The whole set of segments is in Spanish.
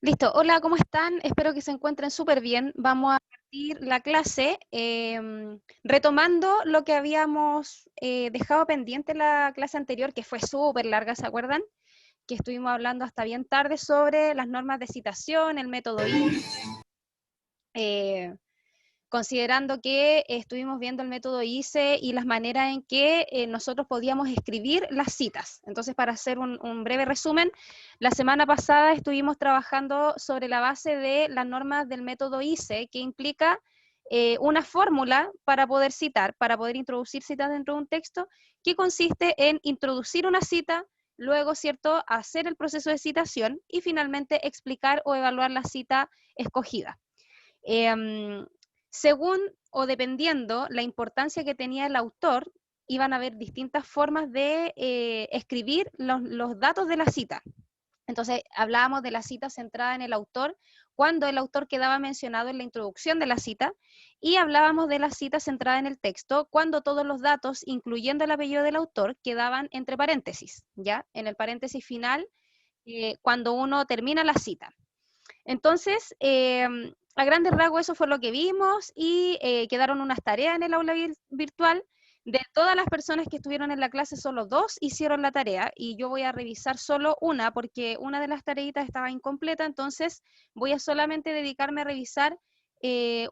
Listo, hola, ¿cómo están? Espero que se encuentren súper bien. Vamos a partir la clase retomando lo que habíamos dejado pendiente en la clase anterior, que fue súper larga, ¿se acuerdan? Que estuvimos hablando hasta bien tarde sobre las normas de citación, el método I, considerando que estuvimos viendo el método ICE y las maneras en que nosotros podíamos escribir las citas. Entonces, para hacer un breve resumen, la semana pasada estuvimos trabajando sobre la base de las normas del método ICE, que implica una fórmula para poder citar, para poder introducir citas dentro de un texto, que consiste en introducir una cita, luego, ¿cierto?, hacer el proceso de citación y finalmente explicar o evaluar la cita escogida. Eh, Según o dependiendo la importancia que tenía el autor, iban a haber distintas formas de escribir los datos de la cita. Entonces, hablábamos de la cita centrada en el autor, cuando el autor quedaba mencionado en la introducción de la cita, y hablábamos de la cita centrada en el texto, cuando todos los datos, incluyendo el apellido del autor, quedaban entre paréntesis, ¿ya? En el paréntesis final, cuando uno termina la cita. Entonces, a grandes rasgos eso fue lo que vimos y quedaron unas tareas en el aula virtual. De todas las personas que estuvieron en la clase, solo 2 hicieron la tarea y yo voy a revisar solo una porque una de las tareitas estaba incompleta, entonces voy a solamente dedicarme a revisar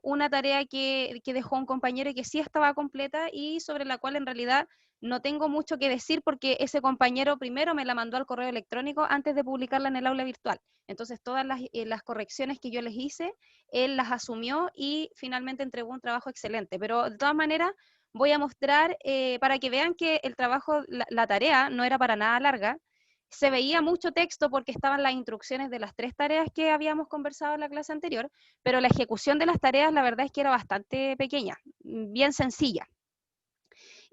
una tarea que dejó un compañero y que sí estaba completa y sobre la cual en realidad no tengo mucho que decir porque ese compañero primero me la mandó al correo electrónico antes de publicarla en el aula virtual. Entonces todas las correcciones que yo les hice, él las asumió y finalmente entregó un trabajo excelente. Pero de todas maneras voy a mostrar para que vean que el trabajo, la tarea no era para nada larga. Se veía mucho texto porque estaban las instrucciones de las 3 tareas que habíamos conversado en la clase anterior, pero la ejecución de las tareas la verdad es que era bastante pequeña, bien sencilla.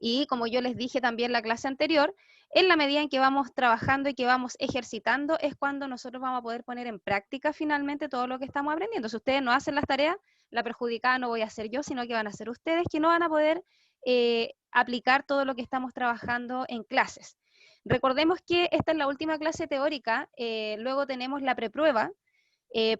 Y como yo les dije también en la clase anterior, en la medida en que vamos trabajando y que vamos ejercitando es cuando nosotros vamos a poder poner en práctica finalmente todo lo que estamos aprendiendo. Si ustedes no hacen las tareas, la perjudicada no voy a ser yo, sino que van a ser ustedes que no van a poder aplicar todo lo que estamos trabajando en clases. Recordemos que esta es la última clase teórica, luego tenemos la preprueba,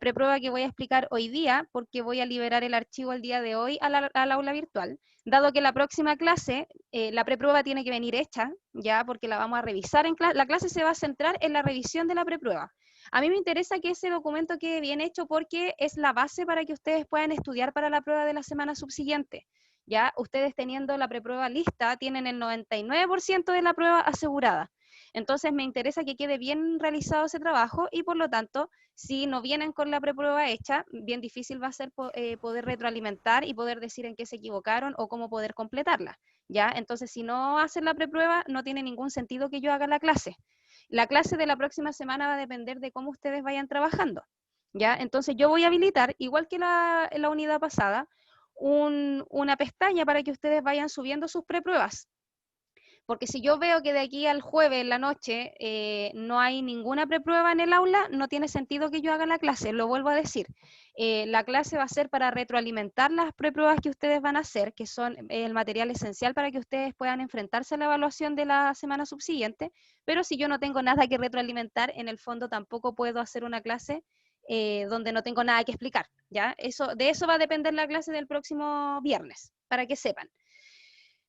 preprueba que voy a explicar hoy día, porque voy a liberar el archivo el día de hoy al aula virtual, dado que la próxima clase, la preprueba tiene que venir hecha, ya, porque la vamos a revisar en clase, la clase se va a centrar en la revisión de la preprueba. A mí me interesa que ese documento quede bien hecho porque es la base para que ustedes puedan estudiar para la prueba de la semana subsiguiente. Ya, ustedes teniendo la preprueba lista, tienen el 99% de la prueba asegurada. Entonces me interesa que quede bien realizado ese trabajo y por lo tanto, si no vienen con la preprueba hecha, bien difícil va a ser poder retroalimentar y poder decir en qué se equivocaron o cómo poder completarla, ¿ya? Entonces, si no hacen la preprueba, no tiene ningún sentido que yo haga la clase. La clase de la próxima semana va a depender de cómo ustedes vayan trabajando, ¿ya? Entonces, yo voy a habilitar, igual que la unidad pasada, una pestaña para que ustedes vayan subiendo sus prepruebas. Porque si yo veo que de aquí al jueves en la noche no hay ninguna preprueba en el aula, no tiene sentido que yo haga la clase, lo vuelvo a decir. La clase va a ser para retroalimentar las prepruebas que ustedes van a hacer, que son el material esencial para que ustedes puedan enfrentarse a la evaluación de la semana subsiguiente, pero si yo no tengo nada que retroalimentar, en el fondo tampoco puedo hacer una clase donde no tengo nada que explicar, ¿ya? De eso va a depender la clase del próximo viernes, para que sepan.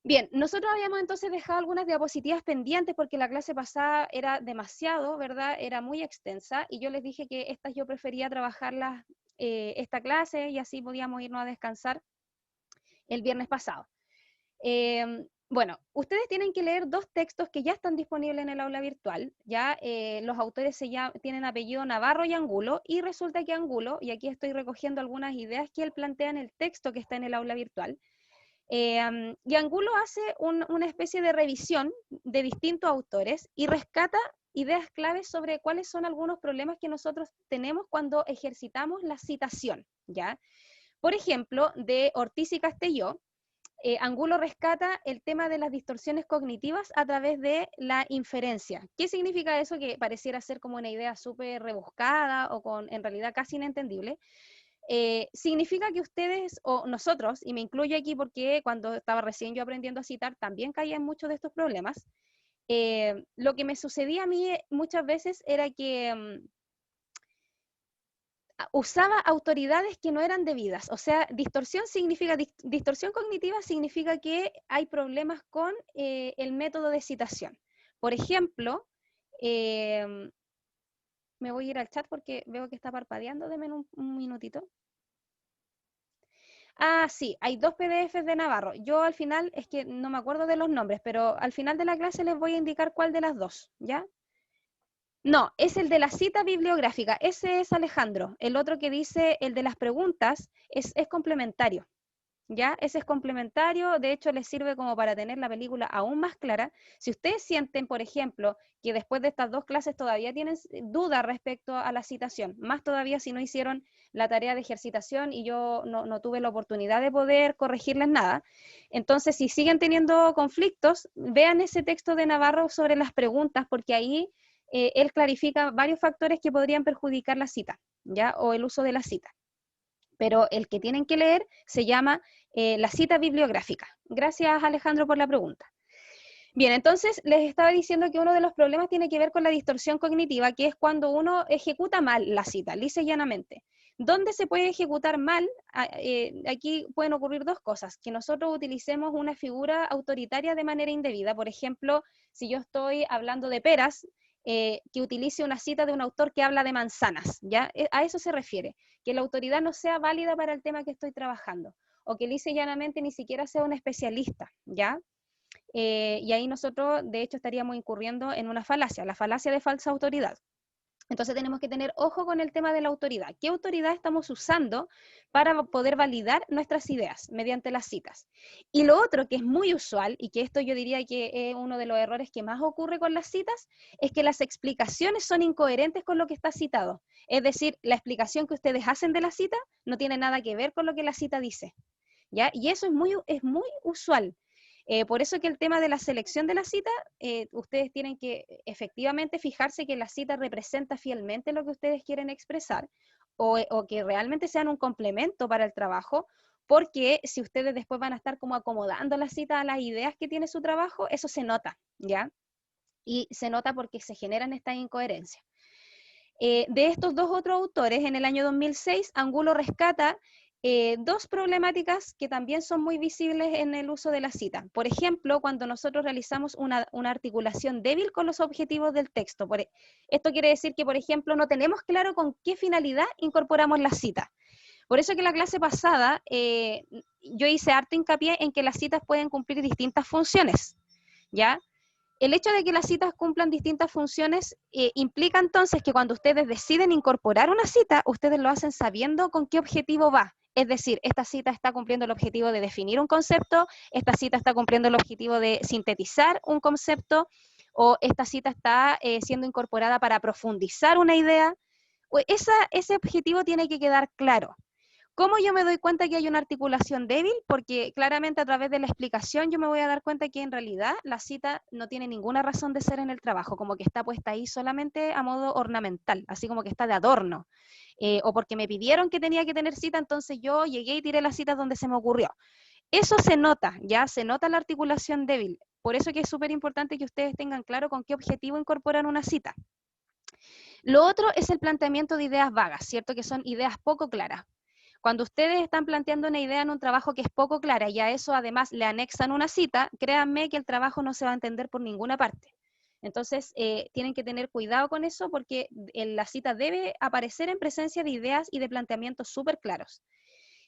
Bien, nosotros habíamos entonces dejado algunas diapositivas pendientes porque la clase pasada era demasiado, ¿verdad? Era muy extensa y yo les dije que estas yo prefería trabajarlas esta clase y así podíamos irnos a descansar el viernes pasado. Bueno, ustedes tienen que leer 2 textos que ya están disponibles en el aula virtual, ya los autores tienen apellido Navarro y Angulo, y resulta que Angulo, y aquí estoy recogiendo algunas ideas que él plantea en el texto que está en el aula virtual, y Angulo hace una especie de revisión de distintos autores y rescata ideas claves sobre cuáles son algunos problemas que nosotros tenemos cuando ejercitamos la citación, ¿ya? Por ejemplo, de Ortiz y Castelló, Angulo rescata el tema de las distorsiones cognitivas a través de la inferencia. ¿Qué significa eso? Que pareciera ser como una idea súper rebuscada o en realidad casi inentendible. Significa que ustedes o nosotros, y me incluyo aquí porque cuando estaba recién yo aprendiendo a citar también caía en muchos de estos problemas, lo que me sucedía a mí muchas veces era que usaba autoridades que no eran debidas. O sea, distorsión significa, distorsión cognitiva significa que hay problemas con el método de citación. Por ejemplo, me voy a ir al chat porque veo que está parpadeando, denme un minutito. Ah, sí, hay dos PDFs de Navarro. Yo al final, es que no me acuerdo de los nombres, pero al final de la clase les voy a indicar cuál de las dos, ¿ya? No, es el de la cita bibliográfica, ese es Alejandro. El otro que dice, el de las preguntas, es complementario, ¿ya? Ese es complementario, de hecho les sirve como para tener la película aún más clara. Si ustedes sienten, por ejemplo, que después de estas dos clases todavía tienen dudas respecto a la citación, más todavía si no hicieron la tarea de ejercitación y yo no tuve la oportunidad de poder corregirles nada, entonces si siguen teniendo conflictos, vean ese texto de Navarro sobre las preguntas, porque ahí él clarifica varios factores que podrían perjudicar la cita, ¿ya? O el uso de la cita. Pero el que tienen que leer se llama la cita bibliográfica. Gracias, Alejandro, por la pregunta. Bien, entonces les estaba diciendo que uno de los problemas tiene que ver con la distorsión cognitiva, que es cuando uno ejecuta mal la cita, lisa y llanamente. ¿Dónde se puede ejecutar mal? Aquí pueden ocurrir dos cosas, que nosotros utilicemos una figura autoritaria de manera indebida. Por ejemplo, si yo estoy hablando de peras, que utilice una cita de un autor que habla de manzanas, ¿ya? A eso se refiere, que la autoridad no sea válida para el tema que estoy trabajando, o que lisa y llanamente ni siquiera sea un especialista, ¿ya? Y ahí nosotros, de hecho, estaríamos incurriendo en una falacia, la falacia de falsa autoridad. Entonces tenemos que tener ojo con el tema de la autoridad. ¿Qué autoridad estamos usando para poder validar nuestras ideas mediante las citas? Y lo otro que es muy usual, y que esto yo diría que es uno de los errores que más ocurre con las citas, es que las explicaciones son incoherentes con lo que está citado. Es decir, la explicación que ustedes hacen de la cita no tiene nada que ver con lo que la cita dice, ¿ya? Y eso es muy usual. Por eso que el tema de la selección de la cita, ustedes tienen que efectivamente fijarse que la cita representa fielmente lo que ustedes quieren expresar o que realmente sean un complemento para el trabajo, porque si ustedes después van a estar como acomodando la cita a las ideas que tiene su trabajo, eso se nota, ¿ya? Y se nota porque se generan estas incoherencias. De estos dos otros autores, en el año 2006, Angulo rescata dos problemáticas que también son muy visibles en el uso de la cita. Por ejemplo, cuando nosotros realizamos una articulación débil con los objetivos del texto. Esto quiere decir que, por ejemplo, no tenemos claro con qué finalidad incorporamos la cita. Por eso que la clase pasada yo hice harto hincapié en que las citas pueden cumplir distintas funciones, ¿ya? El hecho de que las citas cumplan distintas funciones implica entonces que cuando ustedes deciden incorporar una cita, ustedes lo hacen sabiendo con qué objetivo va. Es decir, esta cita está cumpliendo el objetivo de definir un concepto, esta cita está cumpliendo el objetivo de sintetizar un concepto, o esta cita está siendo incorporada para profundizar una idea. Ese objetivo tiene que quedar claro. ¿Cómo yo me doy cuenta que hay una articulación débil? Porque claramente a través de la explicación yo me voy a dar cuenta que en realidad la cita no tiene ninguna razón de ser en el trabajo, como que está puesta ahí solamente a modo ornamental, así como que está de adorno, o porque me pidieron que tenía que tener cita, entonces yo llegué y tiré la cita donde se me ocurrió. Eso se nota, ya se nota la articulación débil. Por eso que es súper importante que ustedes tengan claro con qué objetivo incorporan una cita. Lo otro es el planteamiento de ideas vagas, ¿cierto? Que son ideas poco claras. Cuando ustedes están planteando una idea en un trabajo que es poco clara y a eso además le anexan una cita, créanme que el trabajo no se va a entender por ninguna parte. Entonces, tienen que tener cuidado con eso porque la cita debe aparecer en presencia de ideas y de planteamientos súper claros.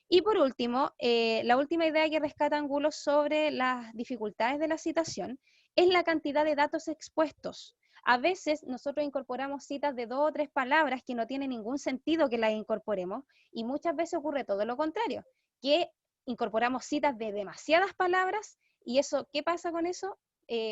Y por último, la última idea que rescata Angulo sobre las dificultades de la citación es la cantidad de datos expuestos. A veces nosotros incorporamos citas de 2 o 3 palabras que no tiene ningún sentido que las incorporemos y muchas veces ocurre todo lo contrario, que incorporamos citas de demasiadas palabras y eso, ¿qué pasa con eso?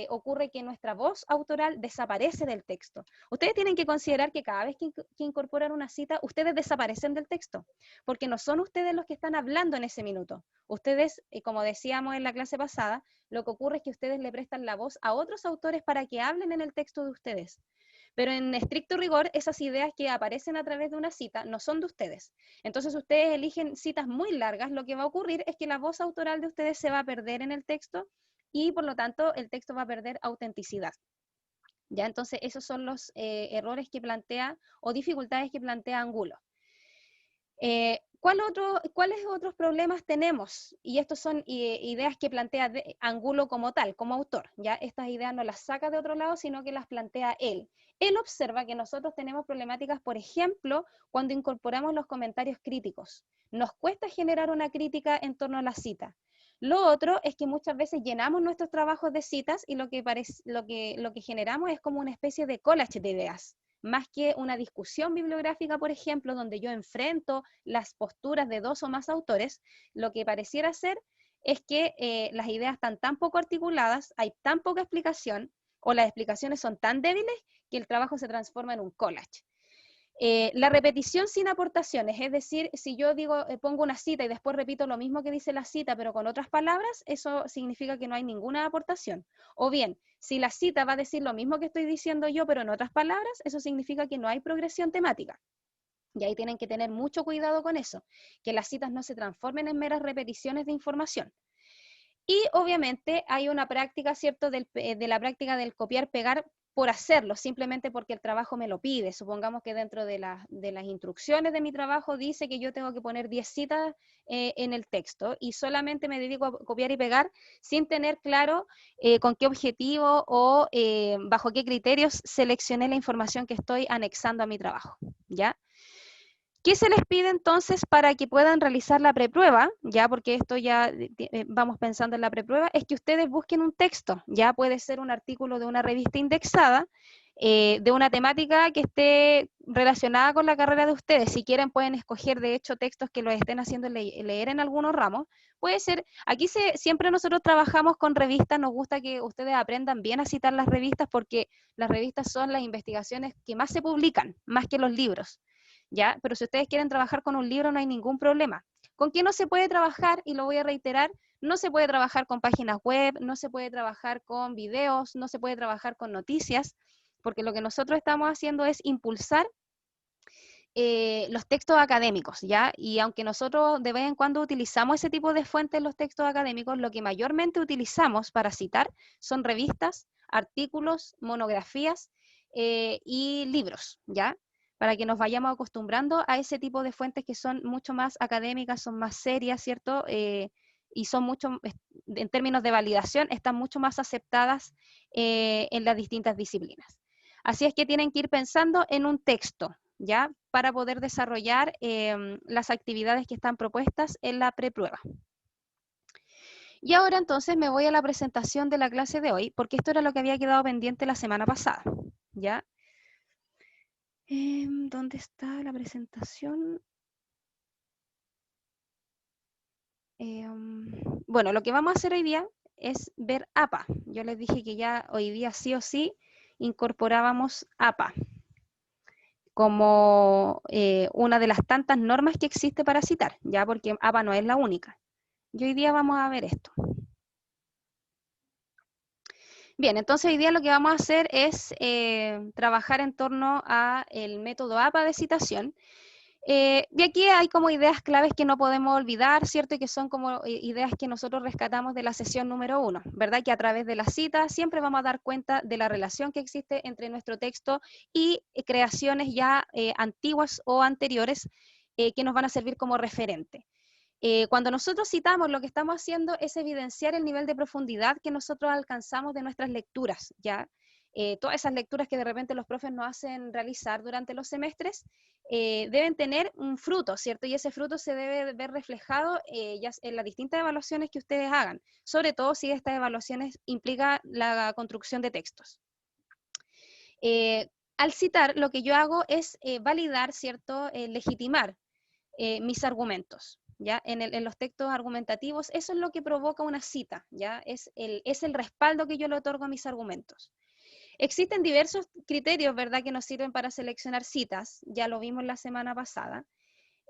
Ocurre que nuestra voz autoral desaparece del texto. Ustedes tienen que considerar que cada vez que incorporan una cita, ustedes desaparecen del texto, porque no son ustedes los que están hablando en ese minuto. Ustedes, como decíamos en la clase pasada, lo que ocurre es que ustedes le prestan la voz a otros autores para que hablen en el texto de ustedes. Pero en estricto rigor, esas ideas que aparecen a través de una cita no son de ustedes. Entonces, ustedes eligen citas muy largas, lo que va a ocurrir es que la voz autoral de ustedes se va a perder en el texto y por lo tanto el texto va a perder autenticidad. ¿Ya? Entonces, esos son los errores que plantea o dificultades que plantea Angulo. ¿Cuáles otros problemas tenemos? Y estos son ideas que plantea Angulo como tal, como autor. ¿Ya? Estas ideas no las saca de otro lado, sino que las plantea él. Él observa que nosotros tenemos problemáticas, por ejemplo, cuando incorporamos los comentarios críticos. Nos cuesta generar una crítica en torno a la cita. Lo otro es que muchas veces llenamos nuestros trabajos de citas y lo que generamos es como una especie de collage de ideas, más que una discusión bibliográfica, por ejemplo, donde yo enfrento las posturas de dos o más autores. Lo que pareciera ser es que las ideas están tan poco articuladas, hay tan poca explicación, o las explicaciones son tan débiles que el trabajo se transforma en un collage. La repetición sin aportaciones, es decir, si yo digo, pongo una cita y después repito lo mismo que dice la cita, pero con otras palabras, eso significa que no hay ninguna aportación. O bien, si la cita va a decir lo mismo que estoy diciendo yo, pero en otras palabras, eso significa que no hay progresión temática. Y ahí tienen que tener mucho cuidado con eso, que las citas no se transformen en meras repeticiones de información. Y obviamente hay una práctica, ¿cierto?, de la práctica del copiar-pegar por hacerlo, simplemente porque el trabajo me lo pide. Supongamos que dentro de las instrucciones de mi trabajo dice que yo tengo que poner 10 citas en el texto y solamente me dedico a copiar y pegar sin tener claro con qué objetivo o bajo qué criterios seleccioné la información que estoy anexando a mi trabajo, ¿ya? ¿Qué se les pide entonces para que puedan realizar la preprueba? Ya, porque esto ya vamos pensando en la preprueba, es que ustedes busquen un texto, ya puede ser un artículo de una revista indexada, de una temática que esté relacionada con la carrera de ustedes. Si quieren pueden escoger de hecho textos que los estén haciendo leer en algunos ramos. Puede ser, aquí siempre nosotros trabajamos con revistas, nos gusta que ustedes aprendan bien a citar las revistas porque las revistas son las investigaciones que más se publican, más que los libros. ¿Ya? Pero si ustedes quieren trabajar con un libro no hay ningún problema. ¿Con qué no se puede trabajar? Y lo voy a reiterar, no se puede trabajar con páginas web, no se puede trabajar con videos, no se puede trabajar con noticias, porque lo que nosotros estamos haciendo es impulsar los textos académicos, ¿ya? Y aunque nosotros de vez en cuando utilizamos ese tipo de fuentes en los textos académicos, lo que mayormente utilizamos para citar son revistas, artículos, monografías y libros, ¿ya? Para que nos vayamos acostumbrando a ese tipo de fuentes que son mucho más académicas, son más serias, ¿cierto? Y son mucho, en términos de validación, están mucho más aceptadas en las distintas disciplinas. Así es que tienen que ir pensando en un texto, ¿ya? Para poder desarrollar las actividades que están propuestas en la preprueba. Y ahora entonces me voy a la presentación de la clase de hoy, porque esto era lo que había quedado pendiente la semana pasada, ¿ya? ¿Dónde está la presentación? Bueno, lo que vamos a hacer hoy día es ver APA. Yo les dije que ya hoy día sí o sí incorporábamos APA como una de las tantas normas que existe para citar, ya porque APA no es la única. Y hoy día vamos a ver esto. Bien, entonces hoy día lo que vamos a hacer es trabajar en torno al método APA de citación. Y aquí hay como ideas claves que no podemos olvidar, ¿cierto? Y que son como ideas que nosotros rescatamos de la sesión número 1, ¿verdad? Que a través de la cita siempre vamos a dar cuenta de la relación que existe entre nuestro texto y creaciones ya antiguas o anteriores que nos van a servir como referente. Cuando nosotros citamos, lo que estamos haciendo es evidenciar el nivel de profundidad que nosotros alcanzamos de nuestras lecturas, ¿ya? Todas esas lecturas que de repente los profes nos hacen realizar durante los semestres deben tener un fruto, ¿cierto? Y ese fruto se debe ver reflejado ya en las distintas evaluaciones que ustedes hagan, sobre todo si estas evaluaciones implican la construcción de textos. Al citar, lo que yo hago es validar, ¿cierto? Legitimar mis argumentos. ¿Ya? En los textos argumentativos, eso es lo que provoca una cita, ¿ya? Es el respaldo que yo le otorgo a mis argumentos. Existen diversos criterios, ¿verdad?, que nos sirven para seleccionar citas, ya lo vimos la semana pasada.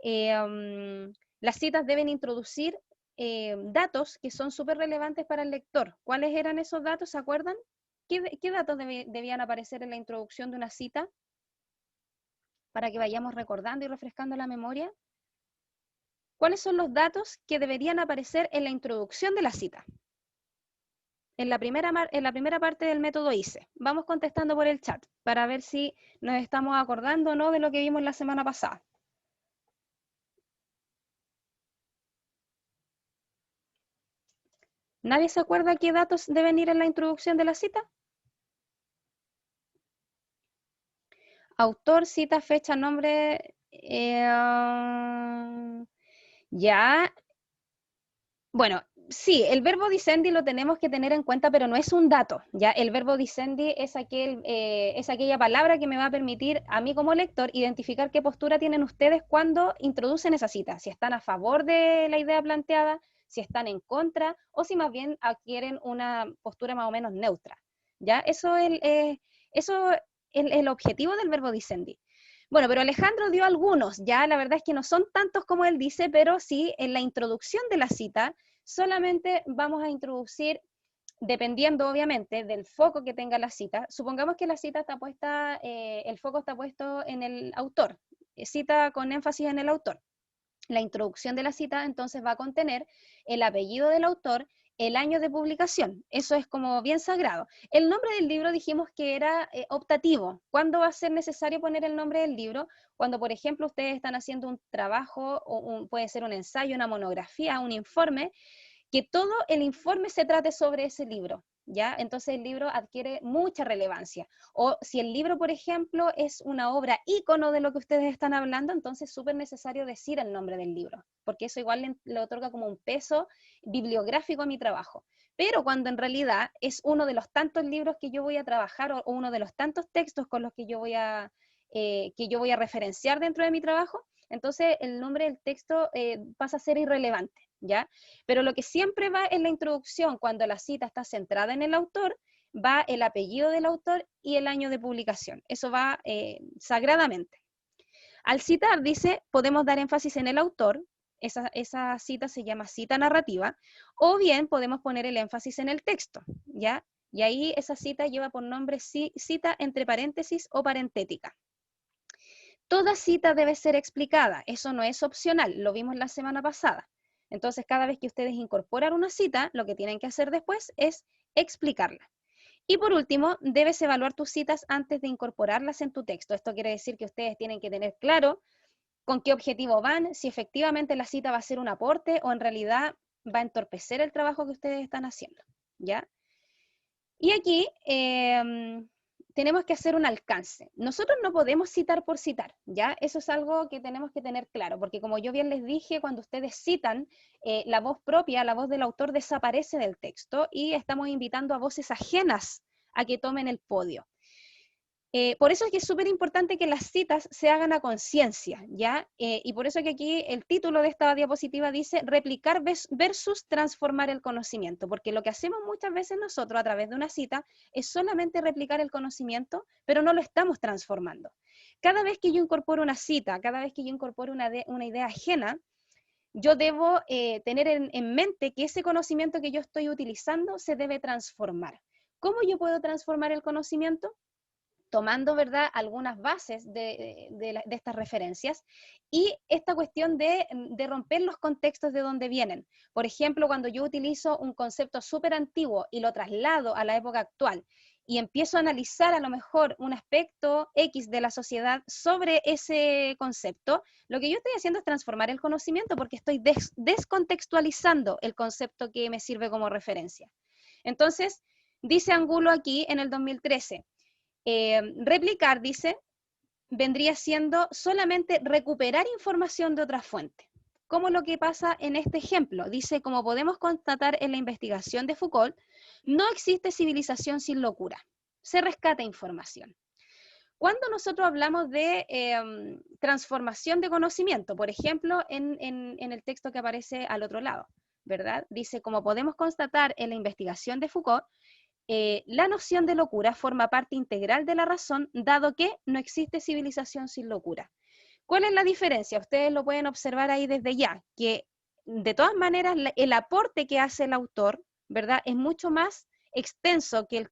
Las citas deben introducir datos que son súper relevantes para el lector. ¿Cuáles eran esos datos? ¿Se acuerdan? ¿Qué datos debían aparecer en la introducción de una cita? Para que vayamos recordando y refrescando la memoria. ¿Cuáles son los datos que deberían aparecer en la introducción de la cita? En la primera parte del método ICE. Vamos contestando por el chat para ver si nos estamos acordando o no de lo que vimos la semana pasada. ¿Nadie se acuerda qué datos deben ir en la introducción de la cita? Autor, cita, fecha, nombre. Ya. Bueno, sí, el verbo dicendi lo tenemos que tener en cuenta, pero no es un dato, ¿ya? El verbo dicendi es aquella palabra que me va a permitir a mí como lector identificar qué postura tienen ustedes cuando introducen esa cita, si están a favor de la idea planteada, si están en contra, o si más bien adquieren una postura más o menos neutra, ¿ya? Eso es el objetivo del verbo dicendi. Bueno, pero Alejandro dio algunos, ya la verdad es que no son tantos como él dice, pero sí en la introducción de la cita solamente vamos a introducir, dependiendo obviamente del foco que tenga la cita, supongamos que la cita está puesta, el foco está puesto en el autor, cita con énfasis en el autor. La introducción de la cita entonces va a contener el apellido del autor, el año de publicación, eso es como bien sagrado. El nombre del libro dijimos que era optativo. ¿Cuándo va a ser necesario poner el nombre del libro? Cuando, por ejemplo, ustedes están haciendo un trabajo, puede ser un ensayo, una monografía, un informe, que todo el informe se trate sobre ese libro, ¿ya? Entonces el libro adquiere mucha relevancia. O si el libro, por ejemplo, es una obra ícono de lo que ustedes están hablando, entonces es súper necesario decir el nombre del libro, porque eso igual le otorga como un peso bibliográfico a mi trabajo. Pero cuando en realidad es uno de los tantos libros que yo voy a trabajar o uno de los tantos textos con los que yo voy a referenciar dentro de mi trabajo, entonces el nombre del texto pasa a ser irrelevante, ¿ya? Pero lo que siempre va en la introducción, cuando la cita está centrada en el autor, va el apellido del autor y el año de publicación. Eso va sagradamente. Al citar, dice, podemos dar énfasis en el autor, esa cita se llama cita narrativa, o bien podemos poner el énfasis en el texto, ¿ya? Y ahí esa cita lleva por nombre cita entre paréntesis o parentética. Toda cita debe ser explicada, eso no es opcional, lo vimos la semana pasada. Entonces, cada vez que ustedes incorporan una cita, lo que tienen que hacer después es explicarla. Y por último, debes evaluar tus citas antes de incorporarlas en tu texto. Esto quiere decir que ustedes tienen que tener claro con qué objetivo van, si efectivamente la cita va a ser un aporte o en realidad va a entorpecer el trabajo que ustedes están haciendo, ¿ya? Y aquí tenemos que hacer un alcance. Nosotros no podemos citar por citar, ¿ya? Eso es algo que tenemos que tener claro, porque como yo bien les dije, cuando ustedes citan, la voz propia, la voz del autor desaparece del texto y estamos invitando a voces ajenas a que tomen el podio. Por eso es que es súper importante que las citas se hagan a conciencia, ¿ya? Y por eso que aquí el título de esta diapositiva dice replicar versus transformar el conocimiento, porque lo que hacemos muchas veces nosotros a través de una cita es solamente replicar el conocimiento, pero no lo estamos transformando. Cada vez que yo incorporo una cita, cada vez que yo incorporo una idea ajena, yo debo tener en mente que ese conocimiento que yo estoy utilizando se debe transformar. ¿Cómo yo puedo transformar el conocimiento? Tomando, ¿verdad?, algunas bases de estas referencias y esta cuestión de romper los contextos de donde vienen. Por ejemplo, cuando yo utilizo un concepto súper antiguo y lo traslado a la época actual y empiezo a analizar a lo mejor un aspecto X de la sociedad sobre ese concepto, lo que yo estoy haciendo es transformar el conocimiento porque estoy descontextualizando el concepto que me sirve como referencia. Entonces, dice Angulo aquí en el 2013, replicar, dice, vendría siendo solamente recuperar información de otra fuente. Como lo que pasa en este ejemplo. Dice, como podemos constatar en la investigación de Foucault, no existe civilización sin locura. Se rescata información. Cuando nosotros hablamos de transformación de conocimiento, por ejemplo, en el texto que aparece al otro lado, ¿verdad? Dice, como podemos constatar en la investigación de Foucault, la noción de locura forma parte integral de la razón, dado que no existe civilización sin locura. ¿Cuál es la diferencia? Ustedes lo pueden observar ahí desde ya, que de todas maneras el aporte que hace el autor, ¿verdad?, es mucho más extenso que el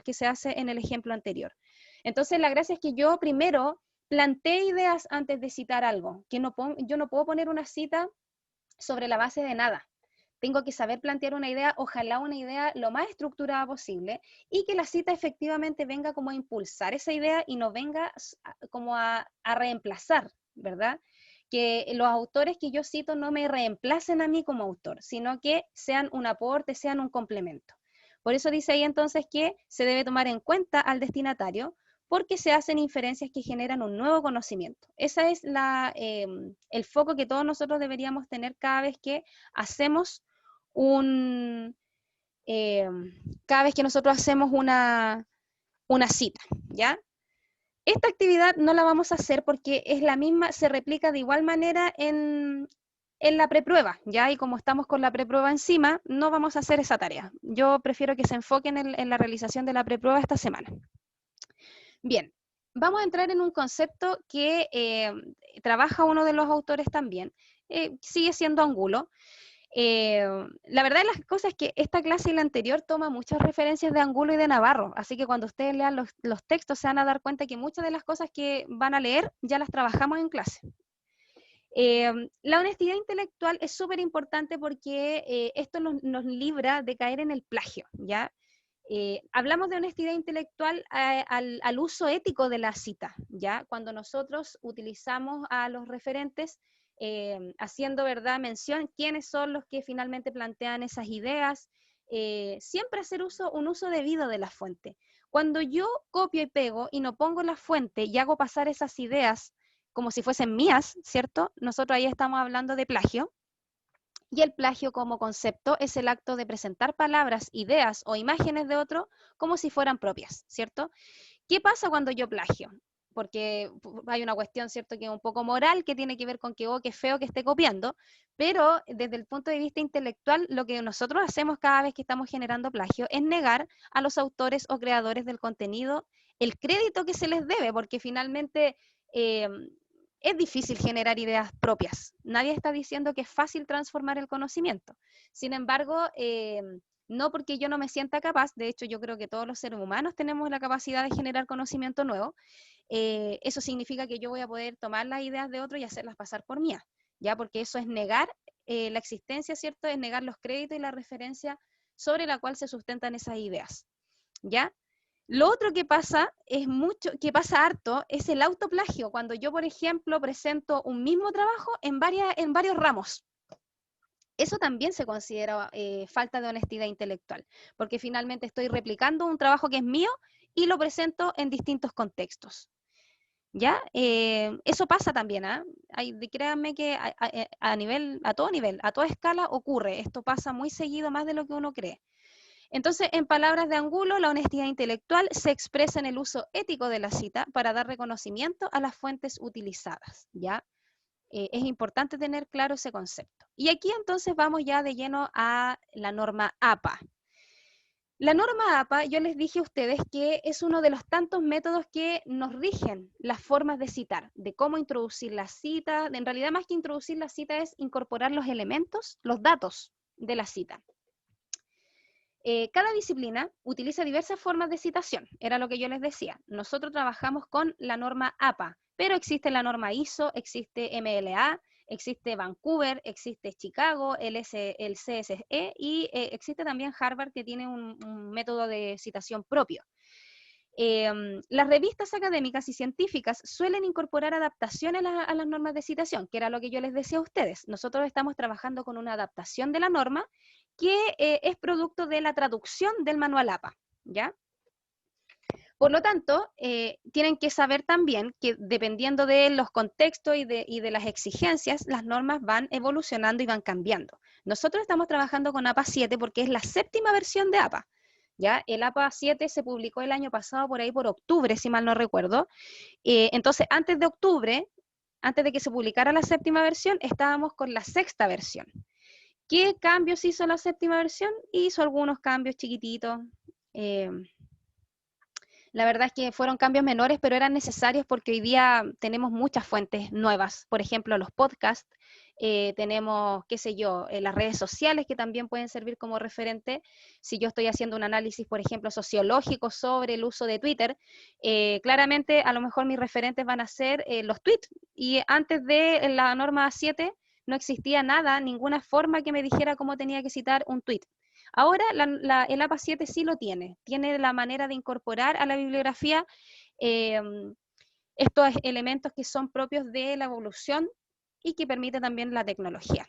que se hace en el ejemplo anterior. Entonces, la gracia es que yo primero planteé ideas antes de citar algo, que yo no puedo poner una cita sobre la base de nada. Tengo que saber plantear una idea, ojalá una idea lo más estructurada posible, y que la cita efectivamente venga como a impulsar esa idea y no venga como a reemplazar, ¿verdad? que los autores que yo cito no me reemplacen a mí como autor, sino que sean un aporte, sean un complemento. Por eso dice ahí entonces que se debe tomar en cuenta al destinatario, porque se hacen inferencias que generan un nuevo conocimiento. Ese es el foco que todos nosotros deberíamos tener cada vez que hacemos cada vez que nosotros hacemos una cita, ¿ya? Esta actividad no la vamos a hacer porque es la misma, se replica de igual manera en la preprueba, ¿ya? Y como estamos con la preprueba encima, no vamos a hacer esa tarea. Yo prefiero que se enfoquen en la realización de la preprueba esta semana. Bien, vamos a entrar en un concepto que trabaja uno de los autores también, sigue siendo Angulo. La verdad de las cosas es que esta clase y la anterior toma muchas referencias de Angulo y de Navarro, así que cuando ustedes lean los textos se van a dar cuenta que muchas de las cosas que van a leer ya las trabajamos en clase. La honestidad intelectual es súper importante porque esto nos libra de caer en el plagio, ¿ya? Hablamos de honestidad intelectual al uso ético de la cita, ¿ya? Cuando nosotros utilizamos a los referentes haciendo mención quiénes son los que finalmente plantean esas ideas, siempre hacer un uso debido de la fuente. Cuando yo copio y pego y no pongo la fuente y hago pasar esas ideas como si fuesen mías, ¿cierto? Nosotros ahí estamos hablando de plagio. Y el plagio como concepto es el acto de presentar palabras, ideas o imágenes de otro como si fueran propias, ¿cierto? ¿Qué pasa cuando yo plagio? Porque hay una cuestión, ¿cierto?, que es un poco moral, que tiene que ver con que, oh, qué feo que esté copiando, pero desde el punto de vista intelectual, lo que nosotros hacemos cada vez que estamos generando plagio es negar a los autores o creadores del contenido el crédito que se les debe, porque finalmente es difícil generar ideas propias. Nadie está diciendo que es fácil transformar el conocimiento. Sin embargo, no porque yo no me sienta capaz, de hecho yo creo que todos los seres humanos tenemos la capacidad de generar conocimiento nuevo, eso significa que yo voy a poder tomar las ideas de otro y hacerlas pasar por mías, ¿ya? Porque eso es negar la existencia, ¿cierto? Es negar los créditos y la referencia sobre la cual se sustentan esas ideas, ¿ya? Lo otro que pasa que pasa harto, es el autoplagio, cuando yo, por ejemplo, presento un mismo trabajo en varios ramos. Eso también se considera falta de honestidad intelectual, porque finalmente estoy replicando un trabajo que es mío y lo presento en distintos contextos. ¿Ya? Eso pasa también, ¿ah? Créanme que a todo nivel, a toda escala ocurre. Esto pasa muy seguido, más de lo que uno cree. Entonces, en palabras de Angulo, la honestidad intelectual se expresa en el uso ético de la cita para dar reconocimiento a las fuentes utilizadas, ¿ya? Es importante tener claro ese concepto. Y aquí entonces vamos ya de lleno a la norma APA. La norma APA, yo les dije a ustedes que es uno de los tantos métodos que nos rigen las formas de citar, de cómo introducir la cita. En realidad, más que introducir la cita, es incorporar los elementos, los datos de la cita. Cada disciplina utiliza diversas formas de citación, era lo que yo les decía. Nosotros trabajamos con la norma APA, pero existe la norma ISO, existe MLA, existe Vancouver, existe Chicago, el CSE y existe también Harvard, que tiene un método de citación propio. Las revistas académicas y científicas suelen incorporar adaptaciones a las normas de citación, que era lo que yo les decía a ustedes. Nosotros estamos trabajando con una adaptación de la norma que es producto de la traducción del manual APA, ¿ya? Por lo tanto, tienen que saber también que dependiendo de los contextos y de las exigencias, las normas van evolucionando y van cambiando. Nosotros estamos trabajando con APA 7 porque es la 7ª versión de APA. ¿Ya? El APA 7 se publicó el año pasado por ahí por octubre, si mal no recuerdo. Entonces, antes de octubre, antes de que se publicara la 7ª versión, estábamos con la 6ª versión. ¿Qué cambios hizo la 7ª versión? Hizo algunos cambios chiquititos. La verdad es que fueron cambios menores, pero eran necesarios porque hoy día tenemos muchas fuentes nuevas. Por ejemplo, los podcasts, tenemos, qué sé yo, las redes sociales que también pueden servir como referente. Si yo estoy haciendo un análisis, por ejemplo, sociológico sobre el uso de Twitter, claramente a lo mejor mis referentes van a ser los tweets. Y antes de la norma 7 no existía nada, ninguna forma que me dijera cómo tenía que citar un tweet. Ahora el APA 7 sí lo tiene la manera de incorporar a la bibliografía estos elementos que son propios de la evolución y que permite también la tecnología.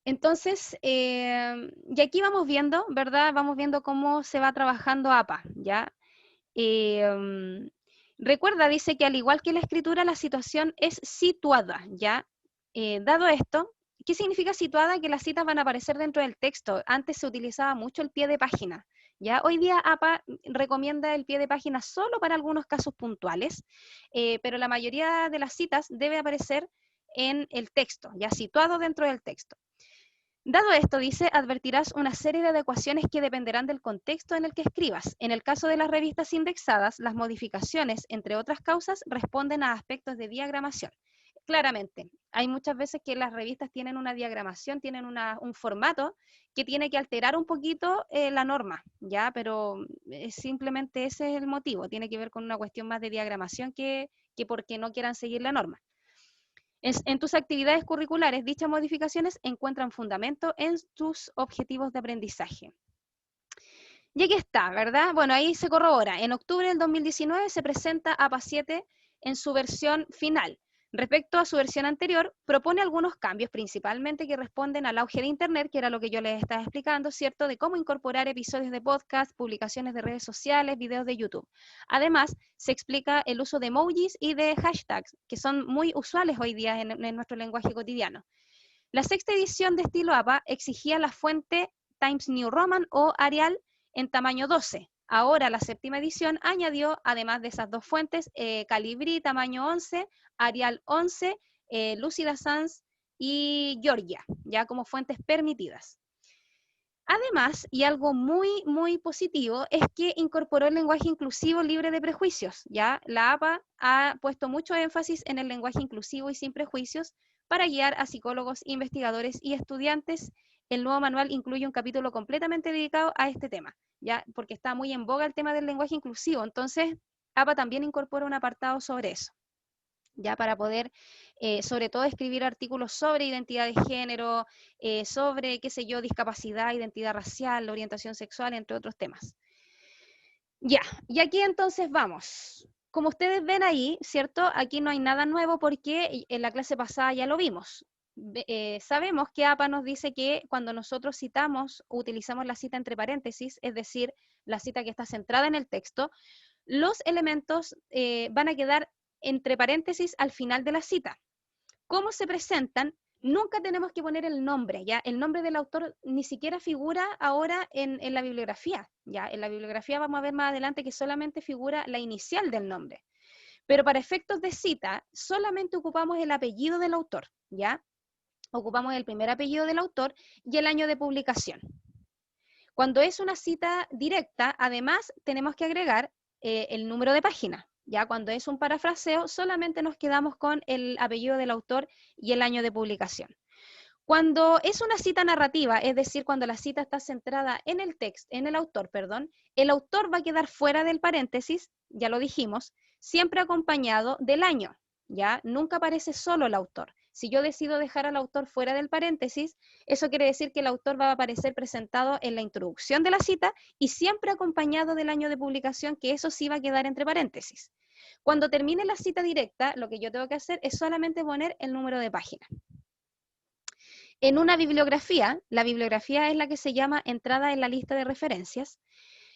Entonces, y aquí vamos viendo, ¿verdad? Vamos viendo cómo se va trabajando APA, ¿ya? Recuerda, dice que al igual que la escritura, la situación es situada, ¿ya? Dado esto, ¿qué significa situada? Que las citas van a aparecer dentro del texto. Antes se utilizaba mucho el pie de página, ¿ya? Hoy día APA recomienda el pie de página solo para algunos casos puntuales, pero la mayoría de las citas debe aparecer en el texto, ya situado dentro del texto. Dado esto, dice, advertirás una serie de adecuaciones que dependerán del contexto en el que escribas. En el caso de las revistas indexadas, las modificaciones, entre otras causas, responden a aspectos de diagramación. Claramente, hay muchas veces que las revistas tienen una diagramación, tienen un formato que tiene que alterar un poquito la norma, ¿ya? Pero simplemente ese es el motivo, tiene que ver con una cuestión más de diagramación que porque no quieran seguir la norma. En tus actividades curriculares, dichas modificaciones encuentran fundamento en tus objetivos de aprendizaje. Y aquí está, ¿verdad? Bueno, ahí se corrobora. En octubre del 2019 se presenta APA 7 en su versión final. Respecto a su versión anterior, propone algunos cambios, principalmente que responden al auge de Internet, que era lo que yo les estaba explicando, ¿cierto? De cómo incorporar episodios de podcast, publicaciones de redes sociales, videos de YouTube. Además, se explica el uso de emojis y de hashtags, que son muy usuales hoy día en nuestro lenguaje cotidiano. La sexta edición de estilo APA exigía la fuente Times New Roman o Arial en tamaño 12. Ahora la séptima edición añadió, además de esas dos fuentes, Calibri tamaño 11, Arial 11, Lucida Sans y Georgia, ya como fuentes permitidas. Además, y algo muy, muy positivo, es que incorporó el lenguaje inclusivo libre de prejuicios, ¿ya? La APA ha puesto mucho énfasis en el lenguaje inclusivo y sin prejuicios para guiar a psicólogos, investigadores y estudiantes. El nuevo manual incluye un capítulo completamente dedicado a este tema, ¿ya? Porque está muy en boga el tema del lenguaje inclusivo, entonces APA también incorpora un apartado sobre eso, ya para poder, sobre todo, escribir artículos sobre identidad de género, sobre, qué sé yo, discapacidad, identidad racial, orientación sexual, entre otros temas. Ya, y aquí entonces vamos. Como ustedes ven ahí, ¿cierto? Aquí no hay nada nuevo porque en la clase pasada ya lo vimos. Sabemos que APA nos dice que cuando nosotros citamos, utilizamos la cita entre paréntesis, es decir, la cita que está centrada en el texto, los elementos van a quedar entre paréntesis al final de la cita. ¿Cómo se presentan? Nunca tenemos que poner el nombre, ¿ya? El nombre del autor ni siquiera figura ahora en la bibliografía, ¿ya? En la bibliografía vamos a ver más adelante que solamente figura la inicial del nombre. Pero para efectos de cita, solamente ocupamos el apellido del autor, ¿ya? Ocupamos el primer apellido del autor y el año de publicación. Cuando es una cita directa, además, tenemos que agregar el número de página. Ya cuando es un parafraseo, solamente nos quedamos con el apellido del autor y el año de publicación. Cuando es una cita narrativa, es decir, cuando la cita está centrada en el texto, en el autor, perdón, el autor va a quedar fuera del paréntesis, ya lo dijimos, siempre acompañado del año, ¿ya? Nunca aparece solo el autor. Si yo decido dejar al autor fuera del paréntesis, eso quiere decir que el autor va a aparecer presentado en la introducción de la cita y siempre acompañado del año de publicación, que eso sí va a quedar entre paréntesis. Cuando termine la cita directa, lo que yo tengo que hacer es solamente poner el número de página. En una bibliografía, la bibliografía es la que se llama entrada en la lista de referencias.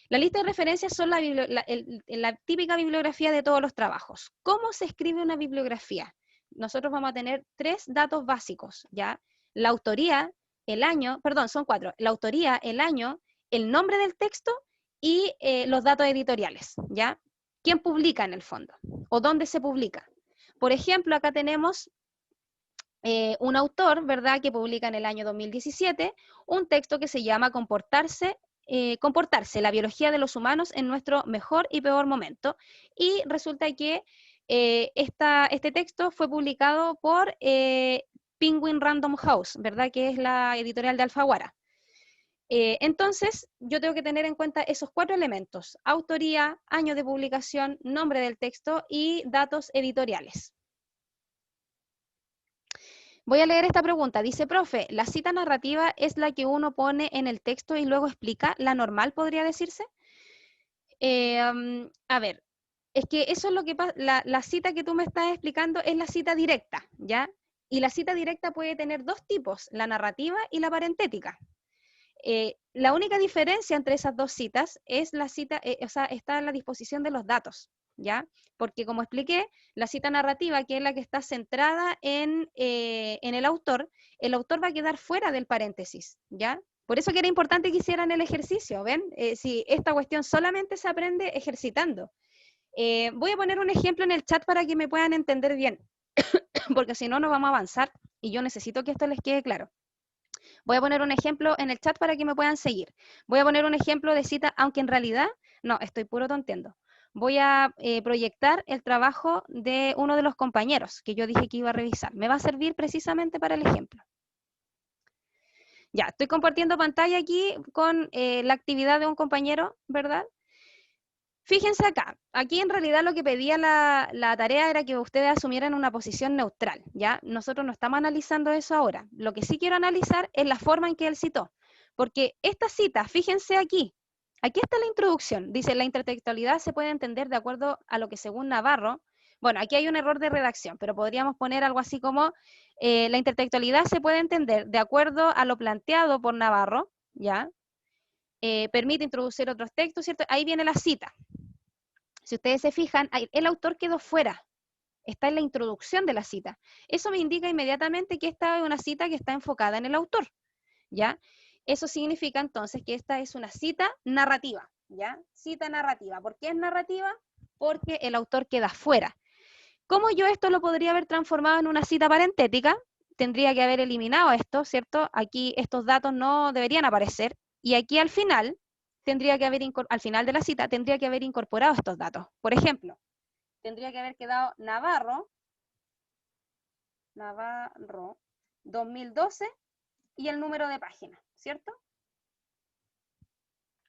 La lista de referencias son la típica bibliografía de todos los trabajos. ¿Cómo se escribe una bibliografía? Nosotros vamos a tener 3 datos básicos, ¿ya? La autoría, el año, perdón, son 4. La autoría, el año, el nombre del texto y los datos editoriales, ¿ya? ¿Quién publica en el fondo? ¿O dónde se publica? Por ejemplo, acá tenemos un autor, ¿verdad?, que publica en el año 2017 un texto que se llama Comportarse, la biología de los humanos en nuestro mejor y peor momento. Y resulta que este texto fue publicado por Penguin Random House, ¿verdad?, que es la editorial de Alfaguara. Entonces, yo tengo que tener en cuenta esos 4 elementos: autoría, año de publicación, nombre del texto y datos editoriales. Voy a leer esta pregunta. Dice, profe, ¿la cita narrativa es la que uno pone en el texto y luego explica? ¿La normal podría decirse? A ver, Es que eso es lo que pasa, la cita que tú me estás explicando es la cita directa, ¿ya? Y la cita directa puede tener dos tipos, la narrativa y la parentética. La única diferencia entre esas dos citas es la cita, o sea, está en la disposición de los datos, ¿ya? Porque como expliqué, la cita narrativa, que es la que está centrada en el autor va a quedar fuera del paréntesis, ¿ya? Por eso que era importante que hicieran el ejercicio, ¿ven? Si esta cuestión solamente se aprende ejercitando. Voy a poner un ejemplo en el chat para que me puedan entender bien, porque si no, no vamos a avanzar y yo necesito que esto les quede claro. Voy a poner un ejemplo en el chat para que me puedan seguir. Voy a poner un ejemplo de cita, aunque en realidad, no, estoy puro tonteando. Voy a proyectar el trabajo de uno de los compañeros que yo dije que iba a revisar. Me va a servir precisamente para el ejemplo. Ya, estoy compartiendo pantalla aquí con la actividad de un compañero, ¿verdad? Fíjense acá, aquí en realidad lo que pedía la tarea era que ustedes asumieran una posición neutral, ¿ya? Nosotros no estamos analizando eso ahora. Lo que sí quiero analizar es la forma en que él citó, porque esta cita, fíjense aquí está la introducción, dice, la intertextualidad se puede entender de acuerdo a lo que según Navarro, bueno, aquí hay un error de redacción, pero podríamos poner algo así como, la intertextualidad se puede entender de acuerdo a lo planteado por Navarro, ¿ya? Permite introducir otros textos, ¿cierto? Ahí viene la cita. Si ustedes se fijan, el autor quedó fuera, está en la introducción de la cita. Eso me indica inmediatamente que esta es una cita que está enfocada en el autor, ¿ya? Eso significa entonces que esta es una cita narrativa, ¿ya? Cita narrativa. ¿Por qué es narrativa? Porque el autor queda fuera. ¿Cómo yo esto lo podría haber transformado en una cita parentética? Tendría que haber eliminado esto, ¿cierto? Aquí estos datos no deberían aparecer, y aquí al final tendría que haber, al final de la cita, tendría que haber incorporado estos datos. Por ejemplo, tendría que haber quedado Navarro 2012 y el número de página, ¿cierto?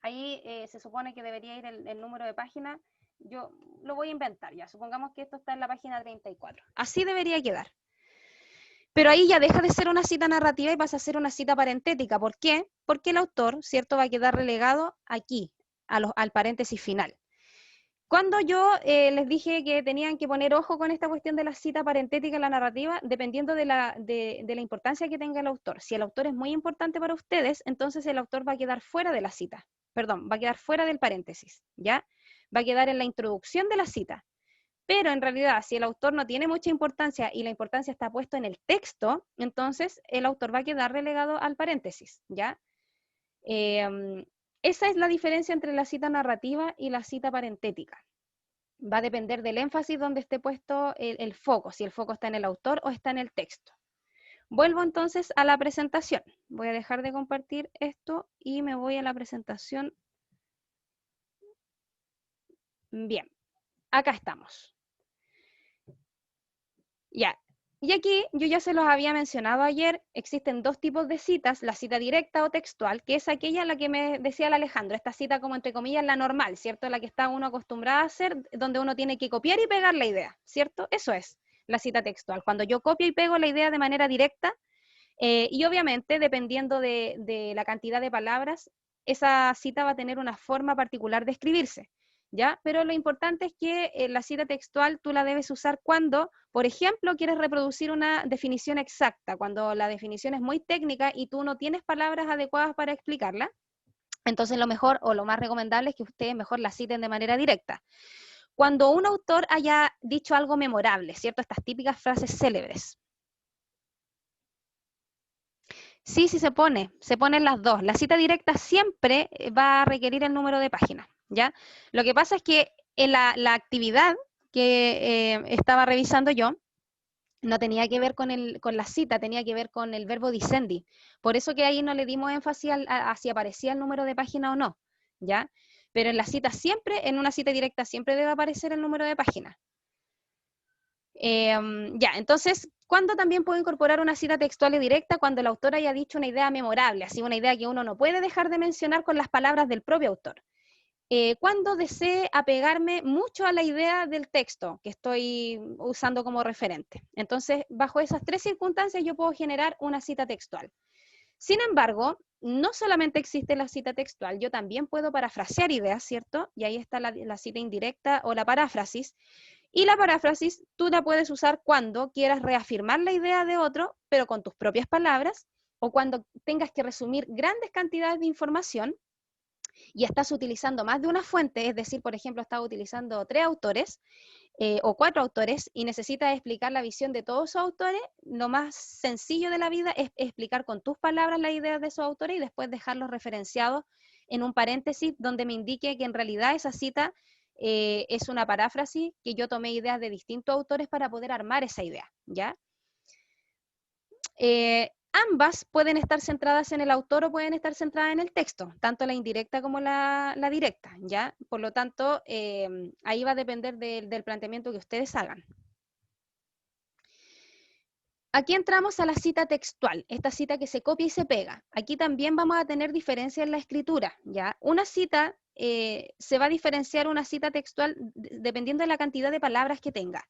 Ahí se supone que debería ir el número de página. Yo lo voy a inventar ya. Supongamos que esto está en la página 34. Así debería quedar. Pero ahí ya deja de ser una cita narrativa y pasa a ser una cita parentética. ¿Por qué? Porque el autor, ¿cierto?, va a quedar relegado aquí, al paréntesis final. Cuando yo les dije que tenían que poner ojo con esta cuestión de la cita parentética en la narrativa, dependiendo de la importancia que tenga el autor. Si el autor es muy importante para ustedes, entonces el autor va a quedar fuera de la cita. Perdón, va a quedar fuera del paréntesis, ¿ya? Va a quedar en la introducción de la cita. Pero en realidad, si el autor no tiene mucha importancia y la importancia está puesta en el texto, entonces el autor va a quedar relegado al paréntesis, ¿ya? Esa es la diferencia entre la cita narrativa y la cita parentética. Va a depender del énfasis donde esté puesto el foco, si el foco está en el autor o está en el texto. Vuelvo entonces a la presentación. Voy a dejar de compartir esto y me voy a la presentación. Bien, acá estamos. Ya, y aquí yo ya se los había mencionado ayer, existen dos tipos de citas, la cita directa o textual, que es aquella la que me decía el Alejandro, esta cita como entre comillas la normal, ¿cierto? La que está uno acostumbrado a hacer, donde uno tiene que copiar y pegar la idea, ¿cierto? Eso es la cita textual, cuando yo copio y pego la idea de manera directa, y obviamente dependiendo de la cantidad de palabras, esa cita va a tener una forma particular de escribirse. ¿Ya? Pero lo importante es que la cita textual tú la debes usar cuando, por ejemplo, quieres reproducir una definición exacta, cuando la definición es muy técnica y tú no tienes palabras adecuadas para explicarla. Entonces lo mejor o lo más recomendable es que ustedes mejor la citen de manera directa. Cuando un autor haya dicho algo memorable, ¿cierto? Estas típicas frases célebres. Sí, sí se ponen las dos. La cita directa siempre va a requerir el número de páginas, ¿ya? Lo que pasa es que en la actividad que estaba revisando yo, no tenía que ver con la cita, tenía que ver con el verbo dicendi. Por eso que ahí no le dimos énfasis a si aparecía el número de página o no, ¿ya? Pero en la cita siempre, en una cita directa siempre debe aparecer el número de página. Ya, entonces, ¿cuándo también puedo incorporar una cita textual y directa? Cuando el autor haya dicho una idea memorable, así una idea que uno no puede dejar de mencionar con las palabras del propio autor. Cuando desee apegarme mucho a la idea del texto que estoy usando como referente. Entonces, bajo esas tres circunstancias yo puedo generar una cita textual. Sin embargo, no solamente existe la cita textual, yo también puedo parafrasear ideas, ¿cierto? Y ahí está la cita indirecta o la paráfrasis. Y la paráfrasis tú la puedes usar cuando quieras reafirmar la idea de otro, pero con tus propias palabras, o cuando tengas que resumir grandes cantidades de información y estás utilizando más de una fuente, es decir, por ejemplo, estás utilizando 3 autores, o 4 autores y necesitas explicar la visión de todos esos autores, lo más sencillo de la vida es explicar con tus palabras las ideas de esos autores y después dejarlos referenciados en un paréntesis donde me indique que en realidad esa cita es una paráfrasis, que yo tomé ideas de distintos autores para poder armar esa idea, ¿ya? Ambas pueden estar centradas en el autor o pueden estar centradas en el texto, tanto la indirecta como la directa, ¿ya? Por lo tanto, ahí va a depender del planteamiento que ustedes hagan. Aquí entramos a la cita textual, esta cita que se copia y se pega. Aquí también vamos a tener diferencia en la escritura, ¿ya? Una cita se va a diferenciar una cita textual dependiendo de la cantidad de palabras que tenga.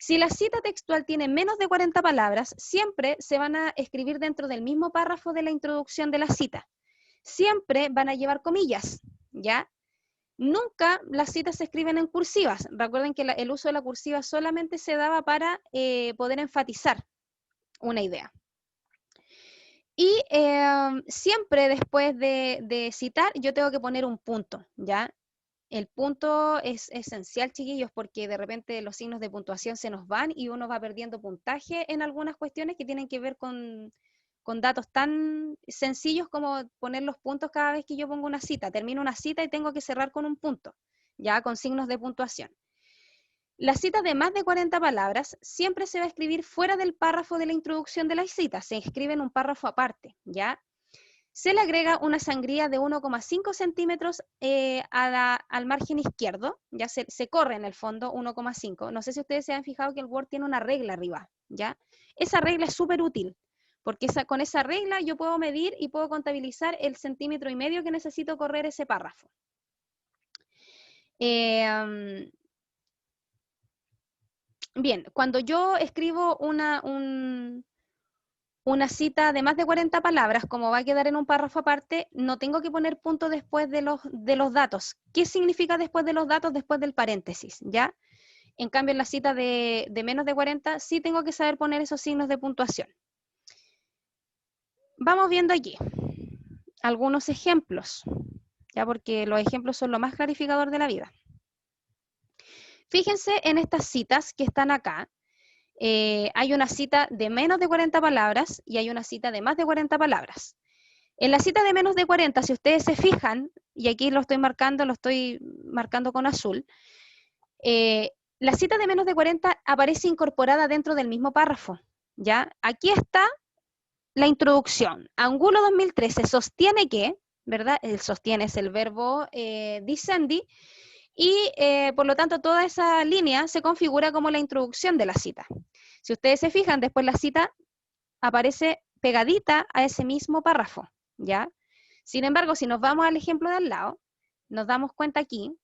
Si la cita textual tiene menos de 40 palabras, siempre se van a escribir dentro del mismo párrafo de la introducción de la cita. Siempre van a llevar comillas, ¿ya? Nunca las citas se escriben en cursivas. Recuerden que el uso de la cursiva solamente se daba para poder enfatizar una idea. Y siempre después de citar, yo tengo que poner un punto, ¿ya? El punto es esencial, chiquillos, porque de repente los signos de puntuación se nos van y uno va perdiendo puntaje en algunas cuestiones que tienen que ver con datos tan sencillos como poner los puntos cada vez que yo pongo una cita. Termino una cita y tengo que cerrar con un punto, ya con signos de puntuación. La cita de más de 40 palabras siempre se va a escribir fuera del párrafo de la introducción de la cita, se escribe en un párrafo aparte, ¿ya? Se le agrega una sangría de 1,5 centímetros al margen izquierdo, ya se corre en el fondo 1,5. No sé si ustedes se han fijado que el Word tiene una regla arriba, ¿ya? Esa regla es súper útil, porque con esa regla yo puedo medir y puedo contabilizar el 1,5 centímetros que necesito correr ese párrafo. Bien, cuando yo escribo una cita de más de 40 palabras, como va a quedar en un párrafo aparte, no tengo que poner punto después de los datos. ¿Qué significa después de los datos? Después del paréntesis, ¿ya? En cambio, en la cita de menos de 40, sí tengo que saber poner esos signos de puntuación. Vamos viendo aquí algunos ejemplos, ¿ya? Porque los ejemplos son lo más clarificador de la vida. Fíjense en estas citas que están acá. Hay una cita de menos de 40 palabras y hay una cita de más de 40 palabras. En la cita de menos de 40, si ustedes se fijan, y aquí lo estoy marcando con azul, la cita de menos de 40 aparece incorporada dentro del mismo párrafo, ¿ya? Aquí está la introducción. Angulo 2013 sostiene que, ¿verdad? El sostiene es el verbo dicendi, y por lo tanto toda esa línea se configura como la introducción de la cita. Si ustedes se fijan, después la cita aparece pegadita a ese mismo párrafo, ¿ya? Sin embargo, si nos vamos al ejemplo de al lado, nos damos cuenta aquí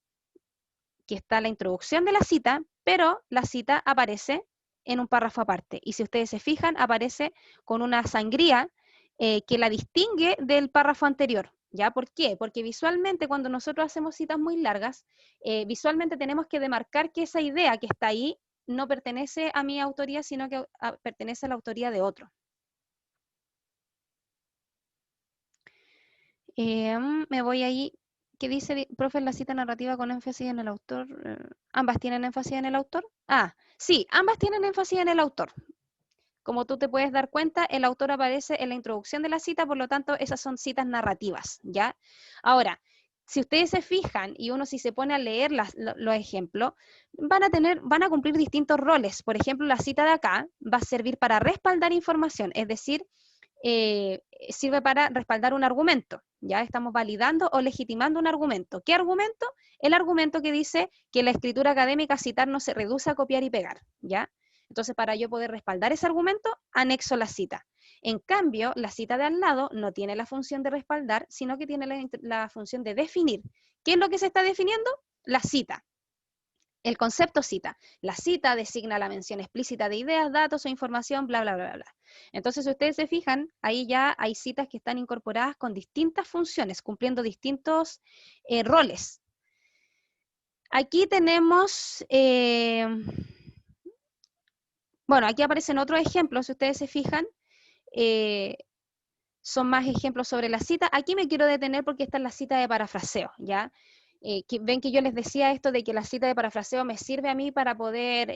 que está la introducción de la cita, pero la cita aparece en un párrafo aparte. Y si ustedes se fijan, aparece con una sangría que la distingue del párrafo anterior. ¿Ya? ¿Por qué? Porque visualmente cuando nosotros hacemos citas muy largas, visualmente tenemos que demarcar que esa idea que está ahí no pertenece a mi autoría, sino que pertenece a la autoría de otro. Me voy ahí. ¿Qué dice, profe, la cita narrativa con énfasis en el autor? ¿Ambas tienen énfasis en el autor? Ah, sí, ambas tienen énfasis en el autor. Como tú te puedes dar cuenta, el autor aparece en la introducción de la cita, por lo tanto, esas son citas narrativas, ¿ya? Ahora, si ustedes se fijan y uno si se pone a leer los ejemplos, van a cumplir distintos roles. Por ejemplo, la cita de acá va a servir para respaldar información, es decir, sirve para respaldar un argumento, ¿ya? Estamos validando o legitimando un argumento. ¿Qué argumento? El argumento que dice que la escritura académica citar no se reduce a copiar y pegar, ¿ya? Entonces, para yo poder respaldar ese argumento, anexo la cita. En cambio, la cita de al lado no tiene la función de respaldar, sino que tiene la función de definir. ¿Qué es lo que se está definiendo? La cita. El concepto cita. La cita designa la mención explícita de ideas, datos o información, bla, bla, bla, bla. Entonces, si ustedes se fijan, ahí ya hay citas que están incorporadas con distintas funciones, cumpliendo distintos roles. Aquí tenemos, bueno, aquí aparecen otros ejemplos, si ustedes se fijan, son más ejemplos sobre la cita. Aquí me quiero detener porque esta es la cita de parafraseo, ¿ya? Ven que yo les decía esto de que la cita de parafraseo me sirve a mí para poder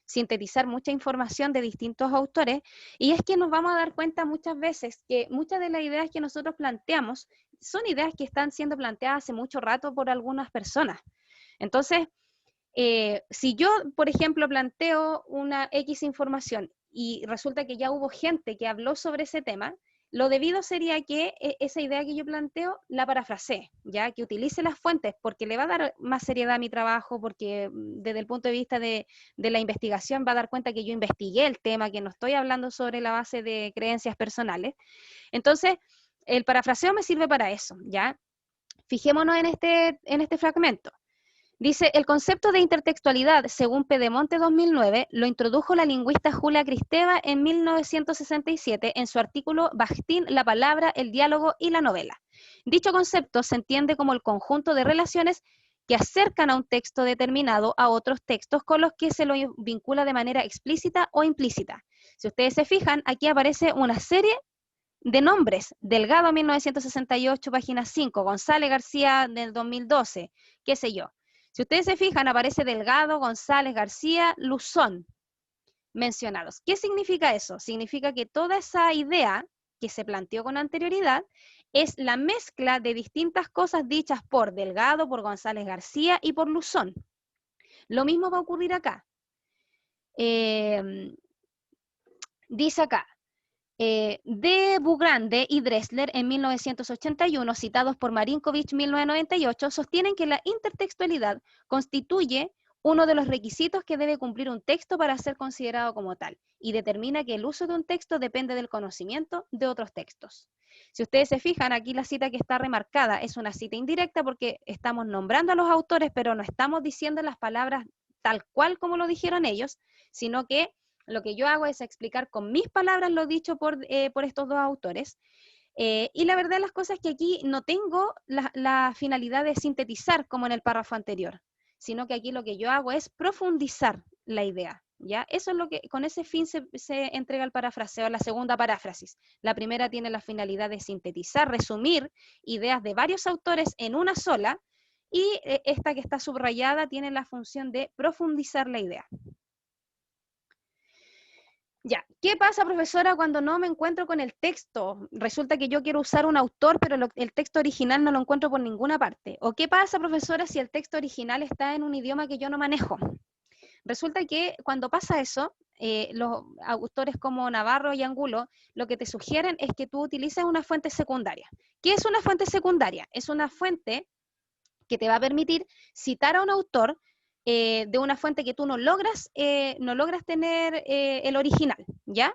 sintetizar mucha información de distintos autores, y es que nos vamos a dar cuenta muchas veces que muchas de las ideas que nosotros planteamos son ideas que están siendo planteadas hace mucho rato por algunas personas. Entonces, si yo, por ejemplo, planteo una X información y resulta que ya hubo gente que habló sobre ese tema, lo debido sería que esa idea que yo planteo la parafrasee, ya que utilice las fuentes, porque le va a dar más seriedad a mi trabajo, porque desde el punto de vista de la investigación va a dar cuenta que yo investigué el tema, que no estoy hablando sobre la base de creencias personales. Entonces, el parafraseo me sirve para eso, ¿ya? Fijémonos en este fragmento. Dice, el concepto de intertextualidad, según Pedemonte 2009, lo introdujo la lingüista Julia Kristeva en 1967 en su artículo Bakhtin, la palabra, el diálogo y la novela. Dicho concepto se entiende como el conjunto de relaciones que acercan a un texto determinado a otros textos con los que se lo vincula de manera explícita o implícita. Si ustedes se fijan, aquí aparece una serie de nombres: Delgado 1968, página 5, González García del 2012, qué sé yo. Si ustedes se fijan, aparece Delgado, González, García, Luzón mencionados. ¿Qué significa eso? Significa que toda esa idea que se planteó con anterioridad es la mezcla de distintas cosas dichas por Delgado, por González García y por Luzón. Lo mismo va a ocurrir acá. Dice acá, de Bugrande y Dressler en 1981, citados por Marinkovic 1998, sostienen que la intertextualidad constituye uno de los requisitos que debe cumplir un texto para ser considerado como tal, y determina que el uso de un texto depende del conocimiento de otros textos. Si ustedes se fijan, aquí la cita que está remarcada es una cita indirecta porque estamos nombrando a los autores, pero no estamos diciendo las palabras tal cual como lo dijeron ellos, sino que lo que yo hago es explicar con mis palabras lo dicho por estos dos autores. Y la verdad de las cosas es que aquí no tengo la finalidad de sintetizar como en el párrafo anterior, sino que aquí lo que yo hago es profundizar la idea, ¿ya? Eso es lo que, con ese fin se entrega el parafraseo, la segunda paráfrasis. La primera tiene la finalidad de sintetizar, resumir ideas de varios autores en una sola, y esta que está subrayada tiene la función de profundizar la idea. Ya, ¿qué pasa, profesora, cuando no me encuentro con el texto? Resulta que yo quiero usar un autor, pero el texto original no lo encuentro por ninguna parte. ¿O qué pasa, profesora, si el texto original está en un idioma que yo no manejo? Resulta que cuando pasa eso, los autores como Navarro y Angulo lo que te sugieren es que tú utilices una fuente secundaria. ¿Qué es una fuente secundaria? Es una fuente que te va a permitir citar a un autor de una fuente que tú no logras tener el original, ¿ya?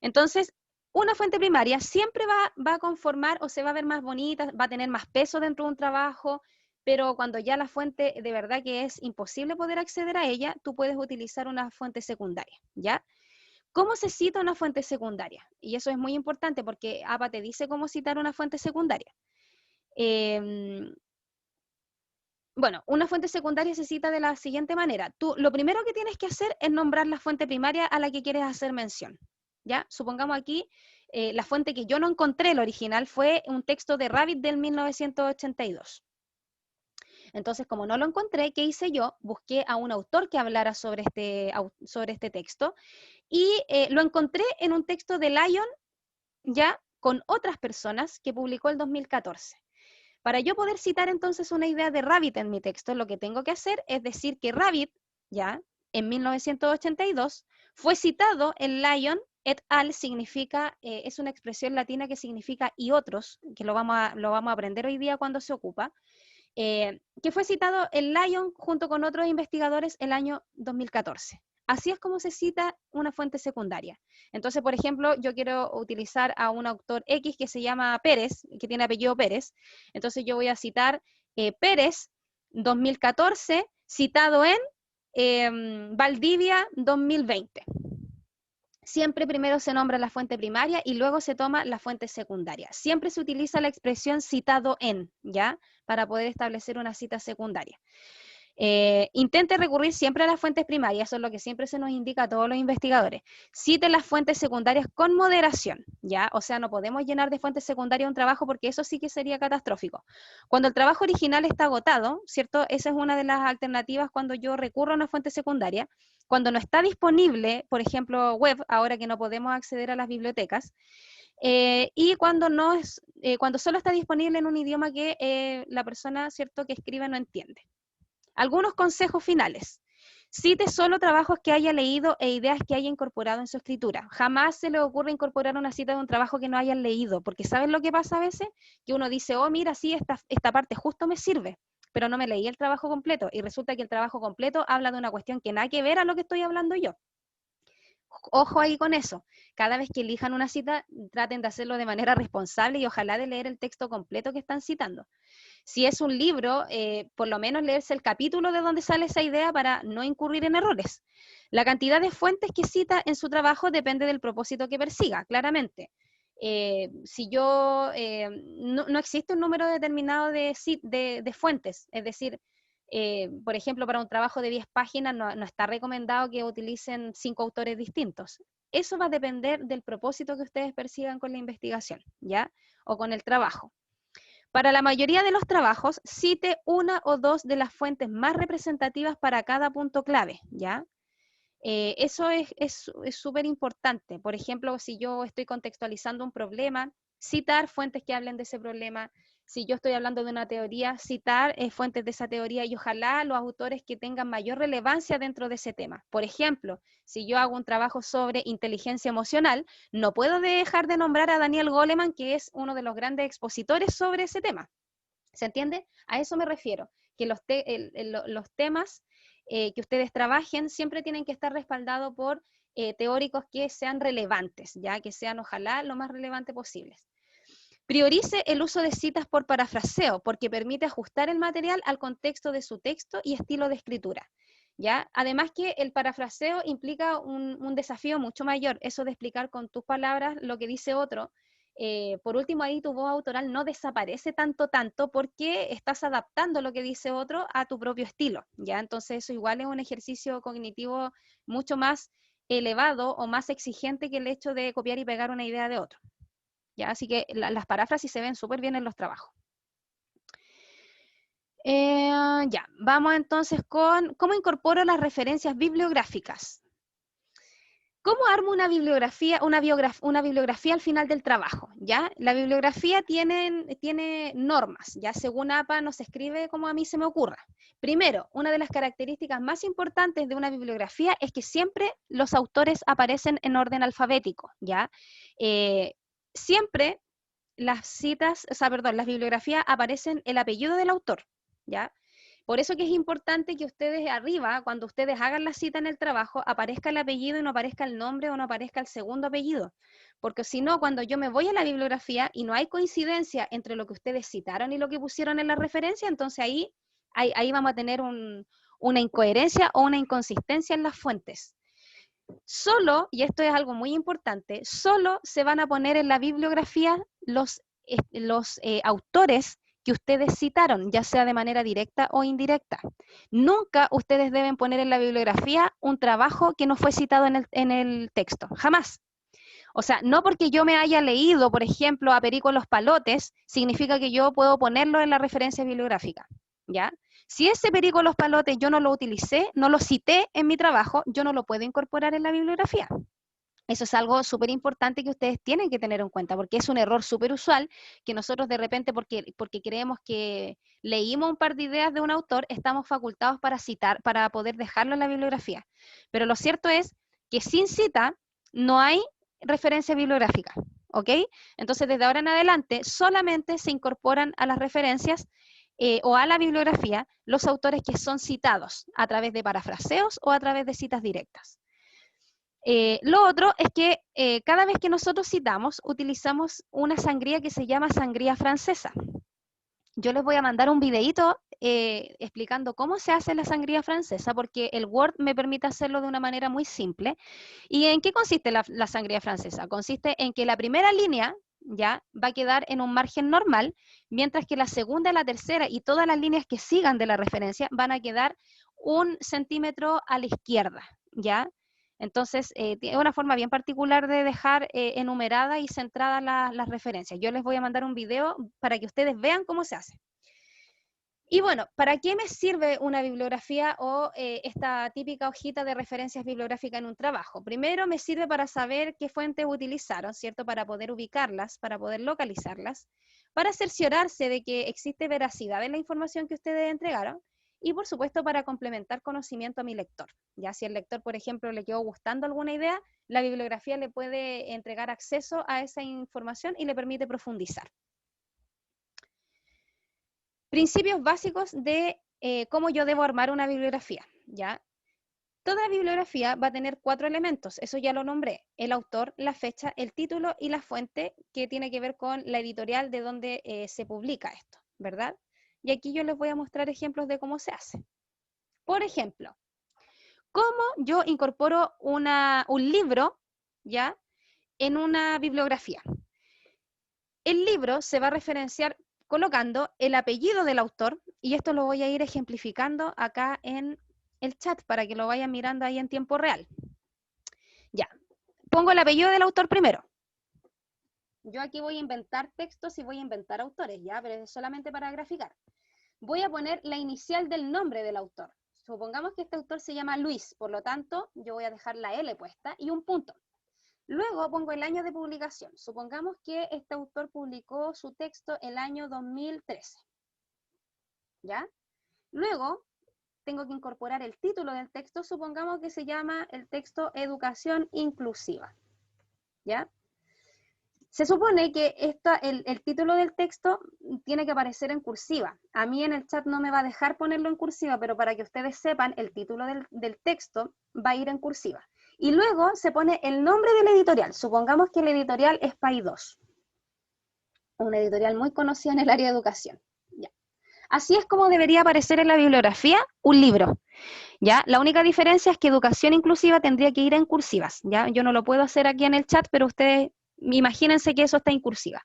Entonces, una fuente primaria siempre va a conformar o se va a ver más bonita, va a tener más peso dentro de un trabajo, pero cuando ya la fuente de verdad que es imposible poder acceder a ella, tú puedes utilizar una fuente secundaria, ¿ya? ¿Cómo se cita una fuente secundaria? Y eso es muy importante porque APA te dice cómo citar una fuente secundaria. Bueno, una fuente secundaria se cita de la siguiente manera. Tú lo primero que tienes que hacer es nombrar la fuente primaria a la que quieres hacer mención, ¿ya? Supongamos aquí, la fuente que yo no encontré, el original, fue un texto de Rabbit del 1982. Entonces, como no lo encontré, ¿qué hice yo? Busqué a un autor que hablara sobre este texto, y lo encontré en un texto de Lyon, ya con otras personas, que publicó el 2014. Para yo poder citar entonces una idea de Rabbit en mi texto, lo que tengo que hacer es decir que Rabbit, ya, en 1982, fue citado en Lyon et al. Significa, es una expresión latina que significa y otros, que lo vamos a aprender hoy día cuando se ocupa, que fue citado en Lyon junto con otros investigadores el año 2014. Así es como se cita una fuente secundaria. Entonces, por ejemplo, yo quiero utilizar a un autor X que se llama Pérez, que tiene apellido Pérez. Entonces yo voy a citar Pérez 2014, citado en Valdivia 2020. Siempre primero se nombra la fuente primaria y luego se toma la fuente secundaria. Siempre se utiliza la expresión citado en, ¿ya? Para poder establecer una cita secundaria. Intente recurrir siempre a las fuentes primarias, eso es lo que siempre se nos indica a todos los investigadores. Cite las fuentes secundarias con moderación, ¿ya? O sea, no podemos llenar de fuentes secundarias un trabajo porque eso sí que sería catastrófico. Cuando el trabajo original está agotado, ¿cierto? Esa es una de las alternativas cuando yo recurro a una fuente secundaria. Cuando no está disponible, por ejemplo, web, ahora que no podemos acceder a las bibliotecas, y cuando, cuando solo está disponible en un idioma que la persona, ¿cierto?, que escribe no entiende. Algunos consejos finales. Cite solo trabajos que haya leído e ideas que haya incorporado en su escritura. Jamás se le ocurre incorporar una cita de un trabajo que no hayan leído, porque ¿saben lo que pasa a veces? Que uno dice, oh, mira, sí, esta parte justo me sirve, pero no me leí el trabajo completo, y resulta que el trabajo completo habla de una cuestión que nada que ver a lo que estoy hablando yo. Ojo ahí con eso. Cada vez que elijan una cita, traten de hacerlo de manera responsable y ojalá de leer el texto completo que están citando. Si es un libro, por lo menos leerse el capítulo de donde sale esa idea para no incurrir en errores. La cantidad de fuentes que cita en su trabajo depende del propósito que persiga, claramente. Si yo, no existe un número determinado de fuentes, es decir, por ejemplo, para un trabajo de 10 páginas no está recomendado que utilicen 5 autores distintos. Eso va a depender del propósito que ustedes persigan con la investigación, ¿ya? O con el trabajo. Para la mayoría de los trabajos, cite una o dos de las fuentes más representativas para cada punto clave, ¿ya? Eso es súper importante. Por ejemplo, si yo estoy contextualizando un problema, citar fuentes que hablen de ese problema. Si yo estoy hablando de una teoría, citar fuentes de esa teoría y ojalá los autores que tengan mayor relevancia dentro de ese tema. Por ejemplo, si yo hago un trabajo sobre inteligencia emocional, no puedo dejar de nombrar a Daniel Goleman, que es uno de los grandes expositores sobre ese tema. ¿Se entiende? A eso me refiero, que los temas que ustedes trabajen siempre tienen que estar respaldados por teóricos que sean relevantes, ya que sean ojalá lo más relevante posibles. Priorice el uso de citas por parafraseo, porque permite ajustar el material al contexto de su texto y estilo de escritura, ¿ya? Además que el parafraseo implica un desafío mucho mayor, eso de explicar con tus palabras lo que dice otro. Por último, ahí tu voz autoral no desaparece tanto porque estás adaptando lo que dice otro a tu propio estilo, ¿ya? Entonces eso igual es un ejercicio cognitivo mucho más elevado o más exigente que el hecho de copiar y pegar una idea de otro. ¿Ya? Así que las paráfrasis se ven súper bien en los trabajos. Ya, vamos entonces con cómo incorporo las referencias bibliográficas. ¿Cómo armo una bibliografía al final del trabajo? ¿Ya? La bibliografía tiene normas, ya según APA no se escribe como a mí se me ocurra. Primero, una de las características más importantes de una bibliografía es que siempre los autores aparecen en orden alfabético, ¿ya? Siempre las bibliografías aparecen el apellido del autor, ¿ya? Por eso que es importante que ustedes arriba, cuando ustedes hagan la cita en el trabajo, aparezca el apellido y no aparezca el nombre o no aparezca el segundo apellido. Porque si no, cuando yo me voy a la bibliografía y no hay coincidencia entre lo que ustedes citaron y lo que pusieron en la referencia, entonces ahí vamos a tener una incoherencia o una inconsistencia en las fuentes. Solo, y esto es algo muy importante, solo se van a poner en la bibliografía los autores que ustedes citaron, ya sea de manera directa o indirecta. Nunca ustedes deben poner en la bibliografía un trabajo que no fue citado en el texto, jamás. O sea, no porque yo me haya leído, por ejemplo, a Perico Los Palotes, significa que yo puedo ponerlo en la referencia bibliográfica, ¿ya? Si ese Perico Los Palotes yo no lo utilicé, no lo cité en mi trabajo, yo no lo puedo incorporar en la bibliografía. Eso es algo súper importante que ustedes tienen que tener en cuenta, porque es un error súper usual que nosotros de repente, porque creemos que leímos un par de ideas de un autor, estamos facultados para citar, para poder dejarlo en la bibliografía. Pero lo cierto es que sin cita no hay referencia bibliográfica, ¿ok? Entonces, desde ahora en adelante, solamente se incorporan a las referencias o a la bibliografía los autores que son citados a través de parafraseos o a través de citas directas. Lo otro es que cada vez que nosotros citamos, utilizamos una sangría que se llama sangría francesa. Yo les voy a mandar un videíto explicando cómo se hace la sangría francesa, porque el Word me permite hacerlo de una manera muy simple. ¿Y en qué consiste la sangría francesa? Consiste en que la primera línea ya va a quedar en un margen normal, mientras que la segunda, la tercera y todas las líneas que sigan de la referencia van a quedar 1 centímetro a la izquierda, ¿ya? Entonces, es una forma bien particular de dejar enumerada y centrada las referencias. Yo les voy a mandar un video para que ustedes vean cómo se hace. Y bueno, ¿para qué me sirve una bibliografía o esta típica hojita de referencias bibliográficas en un trabajo? Primero me sirve para saber qué fuentes utilizaron, ¿cierto? Para poder ubicarlas, para poder localizarlas, para cerciorarse de que existe veracidad en la información que ustedes entregaron, y por supuesto para complementar conocimiento a mi lector. Ya si el lector, por ejemplo, le quedó gustando alguna idea, la bibliografía le puede entregar acceso a esa información y le permite profundizar. Principios básicos de cómo yo debo armar una bibliografía, ¿ya? Toda bibliografía va a tener 4 elementos, eso ya lo nombré: el autor, la fecha, el título y la fuente, que tiene que ver con la editorial de donde se publica esto, ¿verdad? Y aquí yo les voy a mostrar ejemplos de cómo se hace. Por ejemplo, ¿cómo yo incorporo un libro, ¿ya?, en una bibliografía? El libro se va a referenciar colocando el apellido del autor, y esto lo voy a ir ejemplificando acá en el chat para que lo vayan mirando ahí en tiempo real. Ya, pongo el apellido del autor primero. Yo aquí voy a inventar textos y voy a inventar autores, ya, pero es solamente para graficar. Voy a poner la inicial del nombre del autor. Supongamos que este autor se llama Luis, por lo tanto, yo voy a dejar la L puesta y un punto. Luego pongo el año de publicación. Supongamos que este autor publicó su texto el año 2013. ¿Ya? Luego tengo que incorporar el título del texto. Supongamos que se llama el texto Educación Inclusiva. ¿Ya? Se supone que el título del texto tiene que aparecer en cursiva. A mí en el chat no me va a dejar ponerlo en cursiva, pero para que ustedes sepan, el título del texto va a ir en cursiva. Y luego se pone el nombre de la editorial. Supongamos que la editorial es Paidós, una editorial muy conocida en el área de educación. ¿Ya? Así es como debería aparecer en la bibliografía un libro. ¿Ya? La única diferencia es que Educación Inclusiva tendría que ir en cursivas. ¿Ya? Yo no lo puedo hacer aquí en el chat, pero ustedes imagínense que eso está en cursiva.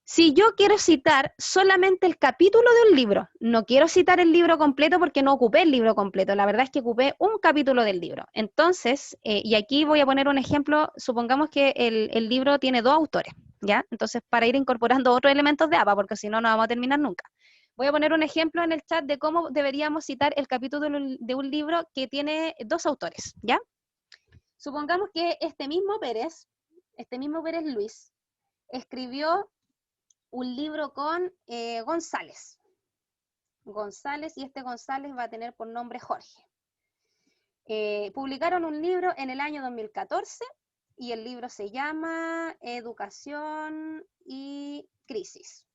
Si yo quiero citar solamente el capítulo de un libro, no quiero citar el libro completo porque no ocupé el libro completo, la verdad es que ocupé un capítulo del libro. Entonces, y aquí voy a poner un ejemplo, supongamos que el libro tiene 2 autores, ¿ya? Entonces, para ir incorporando otros elementos de APA, porque si no, no vamos a terminar nunca. Voy a poner un ejemplo en el chat de cómo deberíamos citar el capítulo de un libro que tiene 2 autores, ¿ya? Supongamos que este mismo Pérez Luis, escribió un libro con González. Y este González va a tener por nombre Jorge. Publicaron un libro en el año 2014 y el libro se llama Educación y Crisis.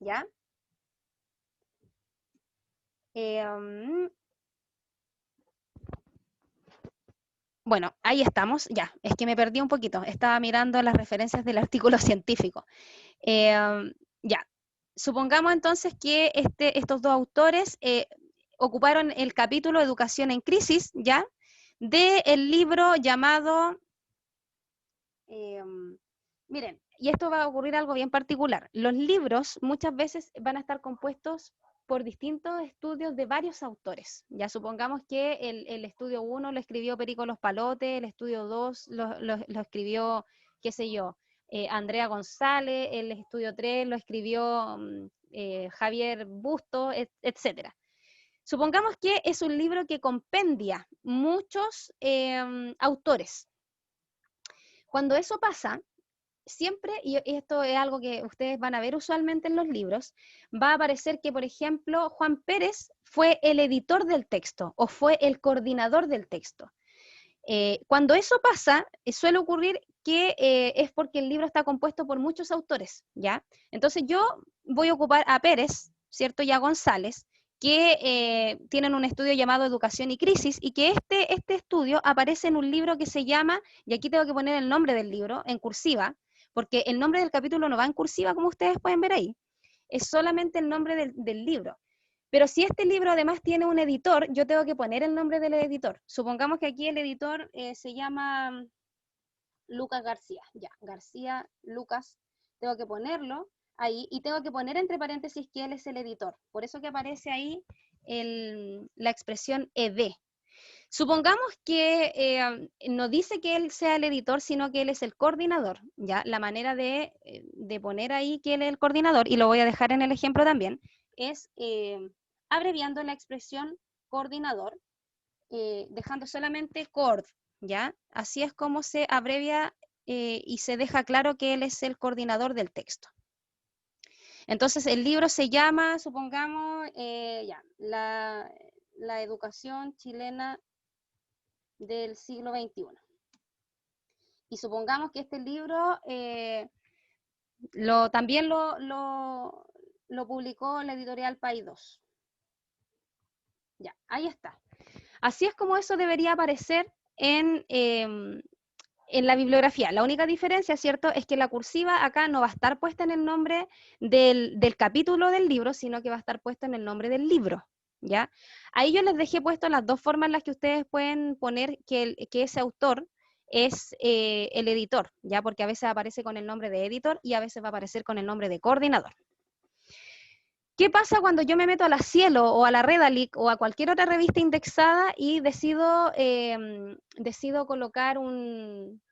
¿Ya? Bueno, ahí estamos, ya, es que me perdí un poquito, estaba mirando las referencias del artículo científico. Ya, supongamos entonces que estos 2 autores ocuparon el capítulo Educación en Crisis, ¿ya?, del libro llamado, miren, y esto va a ocurrir algo bien particular. Los libros muchas veces van a estar compuestos por distintos estudios de varios autores. Ya supongamos que el estudio 1 lo escribió Perico Los Palotes, el estudio 2 lo escribió, qué sé yo, Andrea González, el estudio 3 lo escribió Javier Busto, etc. Supongamos que es un libro que compendia muchos autores. Cuando eso pasa, siempre, y esto es algo que ustedes van a ver usualmente en los libros, va a aparecer que, por ejemplo, Juan Pérez fue el editor del texto o fue el coordinador del texto. Cuando eso pasa, suele ocurrir que es porque el libro está compuesto por muchos autores, ¿ya? Entonces yo voy a ocupar a Pérez, ¿cierto?, y a González, que tienen un estudio llamado Educación y Crisis, y que este estudio aparece en un libro que se llama, y aquí tengo que poner el nombre del libro en cursiva, porque el nombre del capítulo no va en cursiva, como ustedes pueden ver ahí. es solamente el nombre del libro. Pero si este libro además tiene un editor, yo tengo que poner el nombre del editor. Supongamos que aquí el editor se llama Lucas García. Ya, García, Lucas, tengo que ponerlo ahí y tengo que poner entre paréntesis que él es el editor. Por eso que aparece ahí la expresión ed. Supongamos que no dice que él sea el editor, sino que él es el coordinador, ¿ya? La manera de poner ahí que él es el coordinador, y lo voy a dejar en el ejemplo también, es abreviando la expresión coordinador, dejando solamente coord, ¿ya? Así es como se abrevia y se deja claro que él es el coordinador del texto. Entonces, el libro se llama, supongamos, la educación chilena del siglo XXI. Y supongamos que este libro también lo publicó la editorial País 2. Ya, ahí está. Así es como eso debería aparecer en la bibliografía. La única diferencia, ¿cierto?, es que la cursiva acá no va a estar puesta en el nombre del capítulo del libro, sino que va a estar puesta en el nombre del libro, ¿ya? Ahí yo les dejé puesto las dos formas en las que ustedes pueden poner que ese autor es el editor, ¿ya? Porque a veces aparece con el nombre de editor y a veces va a aparecer con el nombre de coordinador. ¿Qué pasa cuando yo me meto a la Cielo o a la Redalyc o a cualquier otra revista indexada y decido colocar en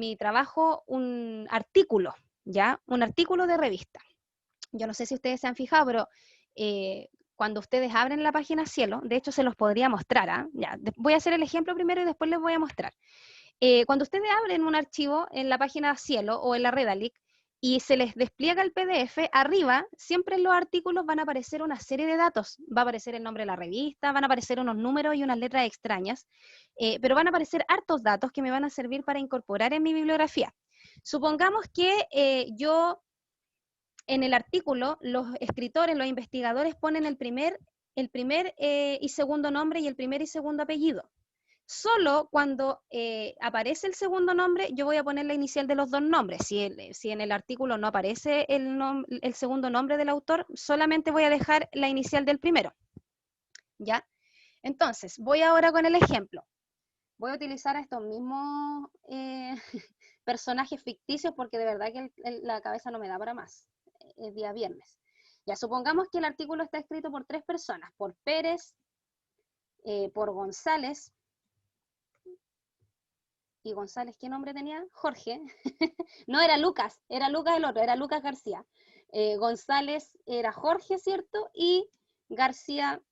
mi trabajo un artículo, ¿ya? Un artículo de revista. Yo no sé si ustedes se han fijado, pero cuando ustedes abren la página Cielo, de hecho se los podría mostrar, ¿ah? Ya, voy a hacer el ejemplo primero y después les voy a mostrar. Cuando ustedes abren un archivo en la página Cielo o en la Redalyc y se les despliega el PDF, arriba siempre en los artículos van a aparecer una serie de datos. Va a aparecer el nombre de la revista, van a aparecer unos números y unas letras extrañas, pero van a aparecer hartos datos que me van a servir para incorporar en mi bibliografía. Supongamos que yo en el artículo, los escritores, los investigadores ponen el primer y segundo nombre y el primer y segundo apellido. Solo cuando aparece el segundo nombre, yo voy a poner la inicial de los dos nombres. Si en el artículo no aparece el segundo nombre del autor, solamente voy a dejar la inicial del primero. ¿Ya? Entonces, voy ahora con el ejemplo. Voy a utilizar a estos mismos personajes ficticios porque de verdad que la cabeza no me da para más. Es día viernes. Ya, supongamos que el artículo está escrito por 3 personas, por Pérez, por González, y González, ¿qué nombre tenía? Jorge. No, era Lucas el otro, era Lucas García. González era Jorge, ¿cierto? Y García,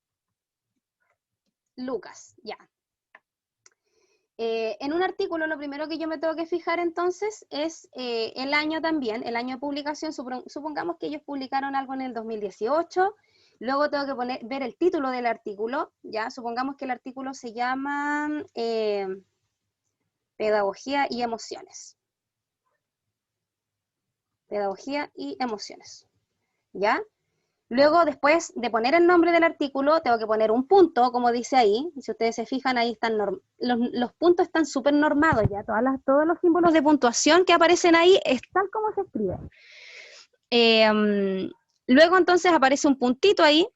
Lucas, ya. En un artículo lo primero que yo me tengo que fijar entonces es el año también, el año de publicación. Supongamos que ellos publicaron algo en el 2018, luego tengo que ver el título del artículo, ya, supongamos que el artículo se llama Pedagogía y emociones. Pedagogía y emociones, ¿ya? Luego, después de poner el nombre del artículo, tengo que poner un punto, como dice ahí. Si ustedes se fijan, ahí están los puntos están súper normados, ya. Todos los símbolos de puntuación que aparecen ahí es tal como se escribe. Luego, entonces, aparece un puntito ahí,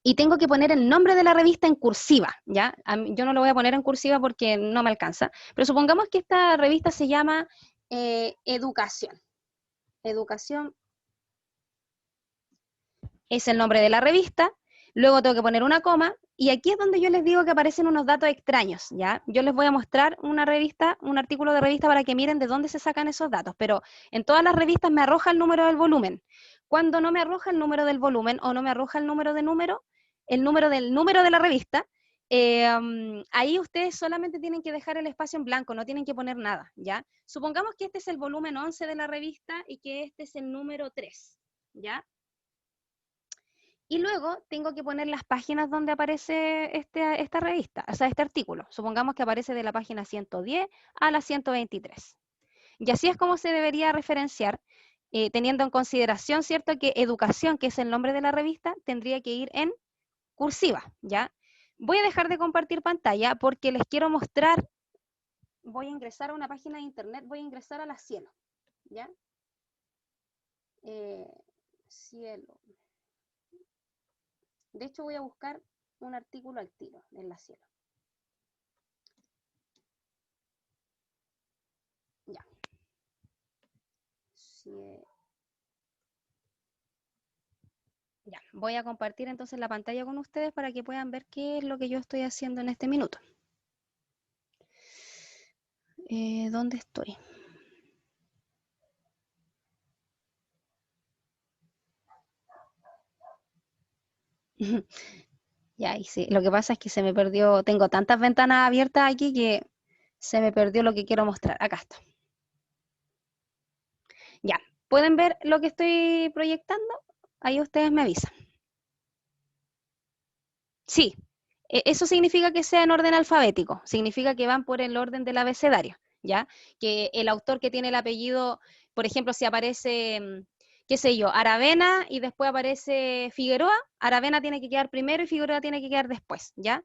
y tengo que poner el nombre de la revista en cursiva, ¿ya? Yo no lo voy a poner en cursiva porque no me alcanza, pero supongamos que esta revista se llama Educación. Educación es el nombre de la revista, luego tengo que poner una coma, y aquí es donde yo les digo que aparecen unos datos extraños, ¿ya? Yo les voy a mostrar una revista, un artículo de revista para que miren de dónde se sacan esos datos, pero en todas las revistas me arroja el número del volumen. Cuando no me arroja el número del volumen o no me arroja el número del número de la revista, ahí ustedes solamente tienen que dejar el espacio en blanco, no tienen que poner nada, ¿ya? Supongamos que este es el volumen 11 de la revista y que este es el número 3, ¿ya? Y luego tengo que poner las páginas donde aparece esta revista, o sea, este artículo. Supongamos que aparece de la página 110 a la 123. Y así es como se debería referenciar, teniendo en consideración, ¿cierto?, que educación, que es el nombre de la revista, tendría que ir en cursiva, ¿ya? Voy a dejar de compartir pantalla porque les quiero mostrar, voy a ingresar a una página de internet, voy a ingresar a la Cielo, ¿ya? eh, cielo. De hecho, voy a buscar un artículo al tiro en la cielo. Ya. Ya. Voy a compartir entonces la pantalla con ustedes para que puedan ver qué es lo que yo estoy haciendo en este minuto. ¿Dónde estoy? Ya, y sí, lo que pasa es que se me perdió, tengo tantas ventanas abiertas aquí que se me perdió lo que quiero mostrar. Acá está. Ya, ¿pueden ver lo que estoy proyectando? Ahí ustedes me avisan. Sí, eso significa que sea en orden alfabético, significa que van por el orden del abecedario, ¿ya? Que el autor que tiene el apellido, por ejemplo, si aparece, qué sé yo, Aravena y después aparece Figueroa, Aravena tiene que quedar primero y Figueroa tiene que quedar después, ¿ya?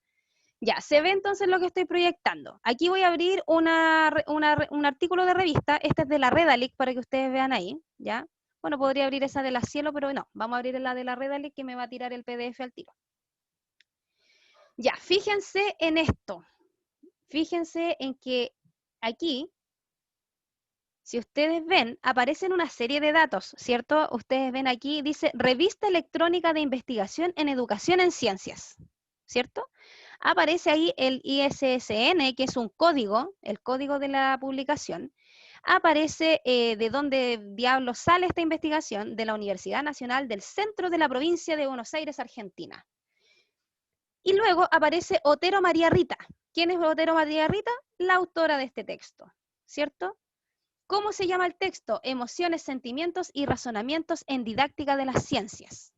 Ya, se ve entonces lo que estoy proyectando. Aquí voy a abrir un artículo de revista, este es de la Redalic para que ustedes vean ahí, ¿ya? Bueno, podría abrir esa de la Cielo, pero no, vamos a abrir la de la Redalic que me va a tirar el PDF al tiro. Ya, fíjense en esto. Fíjense en que aquí, si ustedes ven, aparecen una serie de datos, ¿cierto? Ustedes ven aquí, dice Revista Electrónica de Investigación en Educación en Ciencias, ¿cierto? Aparece ahí el ISSN, que es un código, el código de la publicación. Aparece de dónde diablos sale esta investigación, de la Universidad Nacional del Centro de la Provincia de Buenos Aires, Argentina. Y luego aparece Otero María Rita. ¿Quién es Otero María Rita? La autora de este texto, ¿cierto? ¿Cómo se llama el texto? Emociones, sentimientos y razonamientos en didáctica de las ciencias.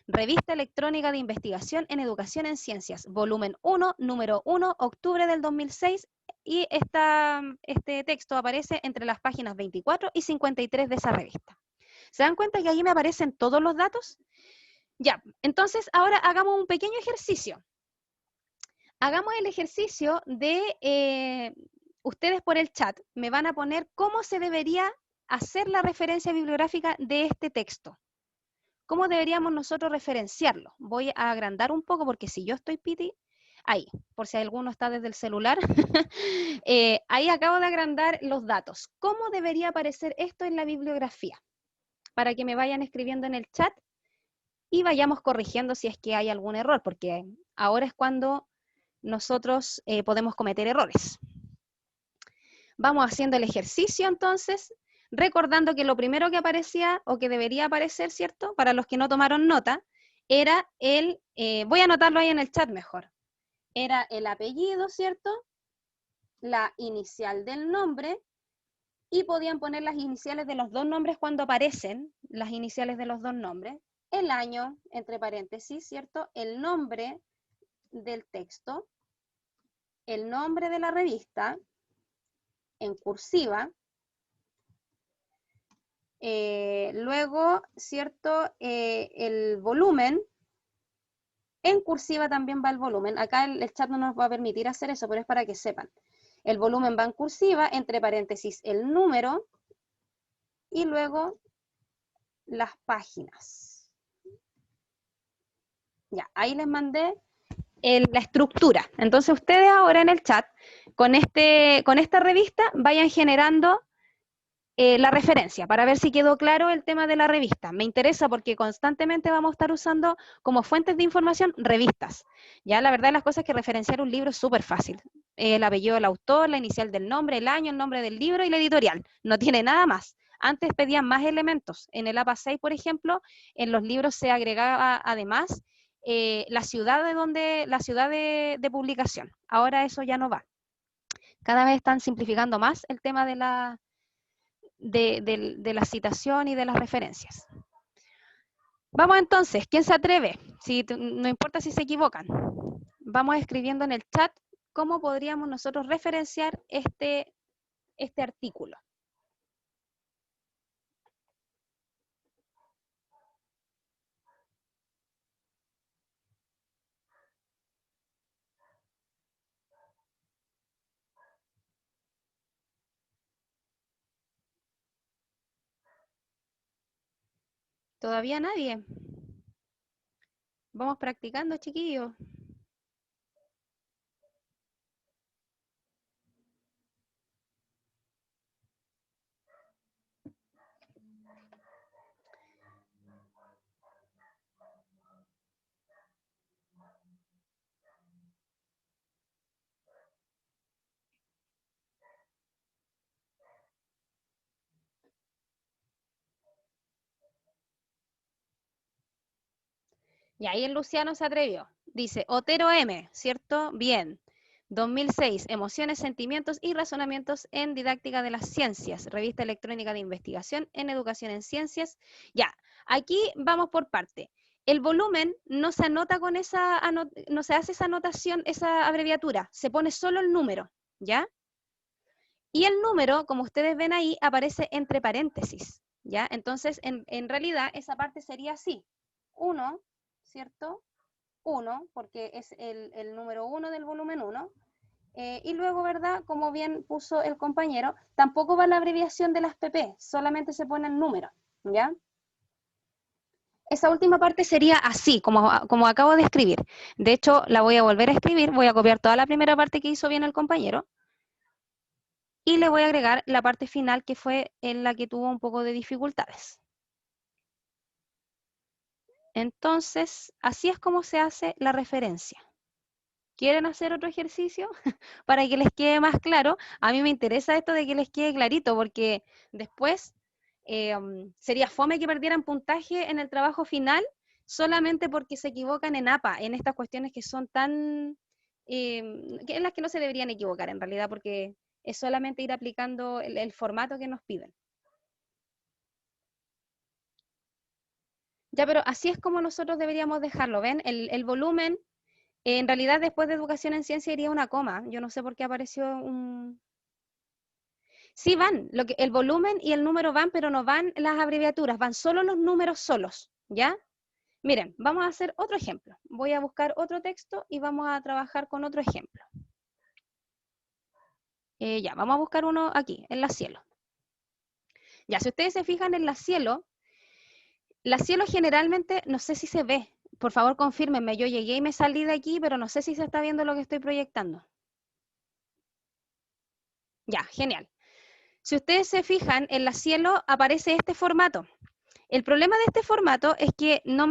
Revista Electrónica de Investigación en Educación en Ciencias, volumen 1, número 1, octubre del 2006, y este texto aparece entre las páginas 24 y 53 de esa revista. ¿Se dan cuenta que ahí me aparecen todos los datos? Ya, entonces ahora hagamos un pequeño ejercicio. Hagamos el ejercicio de, ustedes por el chat me van a poner cómo se debería hacer la referencia bibliográfica de este texto. ¿Cómo deberíamos nosotros referenciarlo? Voy a agrandar un poco porque si yo estoy piti, ahí, por si alguno está desde el celular, ahí acabo de agrandar los datos. ¿Cómo debería aparecer esto en la bibliografía? Para que me vayan escribiendo en el chat y vayamos corrigiendo si es que hay algún error, porque ahora es cuando nosotros podemos cometer errores. Vamos haciendo el ejercicio entonces, recordando que lo primero que aparecía o que debería aparecer, ¿cierto? Para los que no tomaron nota, era voy a anotarlo ahí en el chat mejor, era el apellido, ¿cierto? La inicial del nombre, y podían poner las iniciales de los dos nombres cuando aparecen, las iniciales de los dos nombres, el año, entre paréntesis, ¿cierto? El nombre del texto, el nombre de la revista, en cursiva, luego, ¿cierto? El volumen, en cursiva también va el volumen. Acá el chat no nos va a permitir hacer eso, pero es para que sepan. El volumen va en cursiva, entre paréntesis el número, y luego las páginas. Ya, ahí les mandé la estructura. Entonces ustedes ahora en el chat, con esta revista, vayan generando la referencia para ver si quedó claro el tema de la revista. Me interesa porque constantemente vamos a estar usando como fuentes de información revistas. Ya la verdad de las cosas es que referenciar un libro es súper fácil. El apellido del autor, la inicial del nombre, el año, el nombre del libro y la editorial. No tiene nada más. Antes pedían más elementos. En el APA 6, por ejemplo, en los libros se agregaba además la ciudad de publicación. Ahora eso ya no va. Cada vez están simplificando más el tema de la citación y de las referencias. Vamos entonces, ¿quién se atreve? No importa si se equivocan. Vamos escribiendo en el chat cómo podríamos nosotros referenciar este artículo. Todavía nadie. Vamos practicando, chiquillos. Y ahí el Luciano se atrevió. Dice, Otero M, ¿cierto? Bien. 2006, Emociones, Sentimientos y Razonamientos en Didáctica de las Ciencias, Revista Electrónica de Investigación en Educación en Ciencias. Ya, aquí vamos por parte. El volumen no se anota con esa, no se hace esa anotación, esa abreviatura, se pone solo el número, ¿ya? Y el número, como ustedes ven ahí, aparece entre paréntesis, ¿ya? Entonces, en realidad, esa parte sería así. 1, ¿cierto? 1, porque es el número 1 del volumen 1. Y luego, ¿verdad? Como bien puso el compañero, tampoco va la abreviación de las PP, solamente se pone el número, ¿ya? Esa última parte sería así, como acabo de escribir. De hecho, la voy a volver a escribir, voy a copiar toda la primera parte que hizo bien el compañero, y le voy a agregar la parte final que fue en la que tuvo un poco de dificultades. Entonces, así es como se hace la referencia. ¿Quieren hacer otro ejercicio para que les quede más claro? A mí me interesa esto de que les quede clarito, porque después sería fome que perdieran puntaje en el trabajo final solamente porque se equivocan en APA, en estas cuestiones que son tan, en las que no se deberían equivocar en realidad, porque es solamente ir aplicando el formato que nos piden. Ya, pero así es como nosotros deberíamos dejarlo, ¿ven? El volumen, en realidad después de educación en ciencia iría una coma. Yo no sé por qué apareció un... Sí van, el volumen y el número van, pero no van las abreviaturas, van solo los números solos, ¿ya? Miren, vamos a hacer otro ejemplo. Voy a buscar otro texto y vamos a trabajar con otro ejemplo. Ya, vamos a buscar uno aquí, en la cielo. Ya, si ustedes se fijan en la cielo generalmente, no sé si se ve. Por favor, confírmenme, yo llegué y me salí de aquí, pero no sé si se está viendo lo que estoy proyectando. Ya, genial. Si ustedes se fijan, en la cielo aparece este formato. El problema de este formato es que no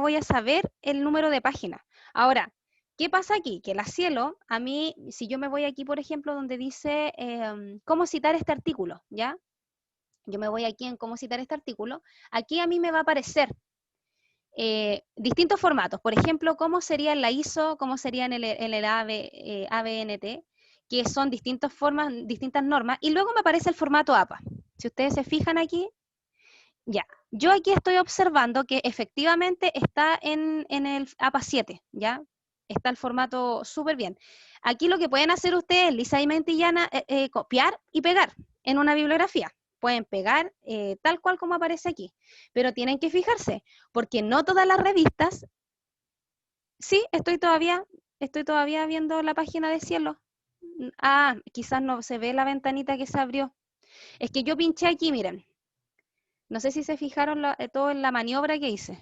voy a saber el número de página. Ahora, ¿qué pasa aquí? Que la cielo, a mí, si yo me voy aquí, por ejemplo, donde dice cómo citar este artículo, ¿ya? Yo me voy aquí en cómo citar este artículo. Aquí a mí me va a aparecer distintos formatos. Por ejemplo, cómo sería en la ISO, cómo sería en el ABNT, que son distintas formas, distintas normas. Y luego me aparece el formato APA. Si ustedes se fijan aquí, ya, yo aquí estoy observando que efectivamente está en el APA 7, ¿ya? Está el formato súper bien. Aquí lo que pueden hacer ustedes, Lisa y Mentillana, copiar y pegar en una bibliografía. Pueden pegar tal cual como aparece aquí, pero tienen que fijarse, porque no todas las revistas, sí, estoy todavía viendo la página de Cielo. Ah, quizás no se ve la ventanita que se abrió. Es que yo pinché aquí, miren. No sé si se fijaron todo en la maniobra que hice.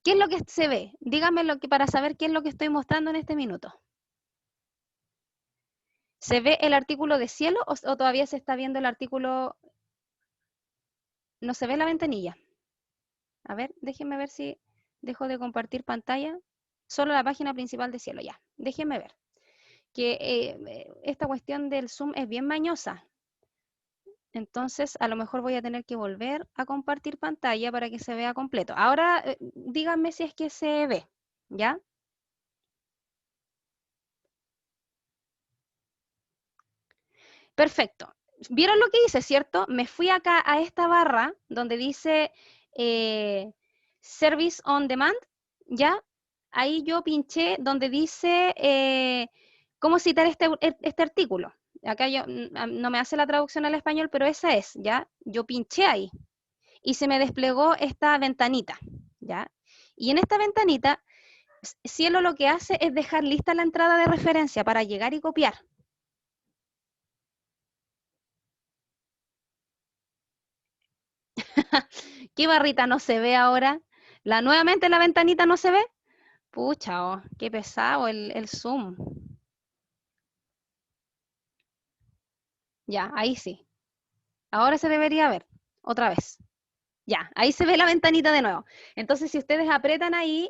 ¿Qué es lo que se ve? Díganme para saber qué es lo que estoy mostrando en este minuto. ¿Se ve el artículo de cielo o todavía se está viendo el artículo? No se ve la ventanilla. A ver, déjenme ver si dejo de compartir pantalla. Solo la página principal de cielo, ya. Déjenme ver. Que esta cuestión del Zoom es bien mañosa. Entonces, a lo mejor voy a tener que volver a compartir pantalla para que se vea completo. Ahora, díganme si es que se ve, ¿ya? Perfecto. ¿Vieron lo que hice, cierto? Me fui acá a esta barra donde dice Service on Demand, ¿ya? Ahí yo pinché donde dice cómo citar este artículo. Acá no me hace la traducción al español, pero esa es, ¿ya? Yo pinché ahí y se me desplegó esta ventanita, ¿ya? Y en esta ventanita, Cielo lo que hace es dejar lista la entrada de referencia para llegar y copiar. ¿Qué barrita no se ve ahora? Nuevamente la ventanita no se ve. Pucha, oh, qué pesado el zoom. Ya, ahí sí. Ahora se debería ver. Otra vez. Ya, ahí se ve la ventanita de nuevo. Entonces, si ustedes apretan ahí,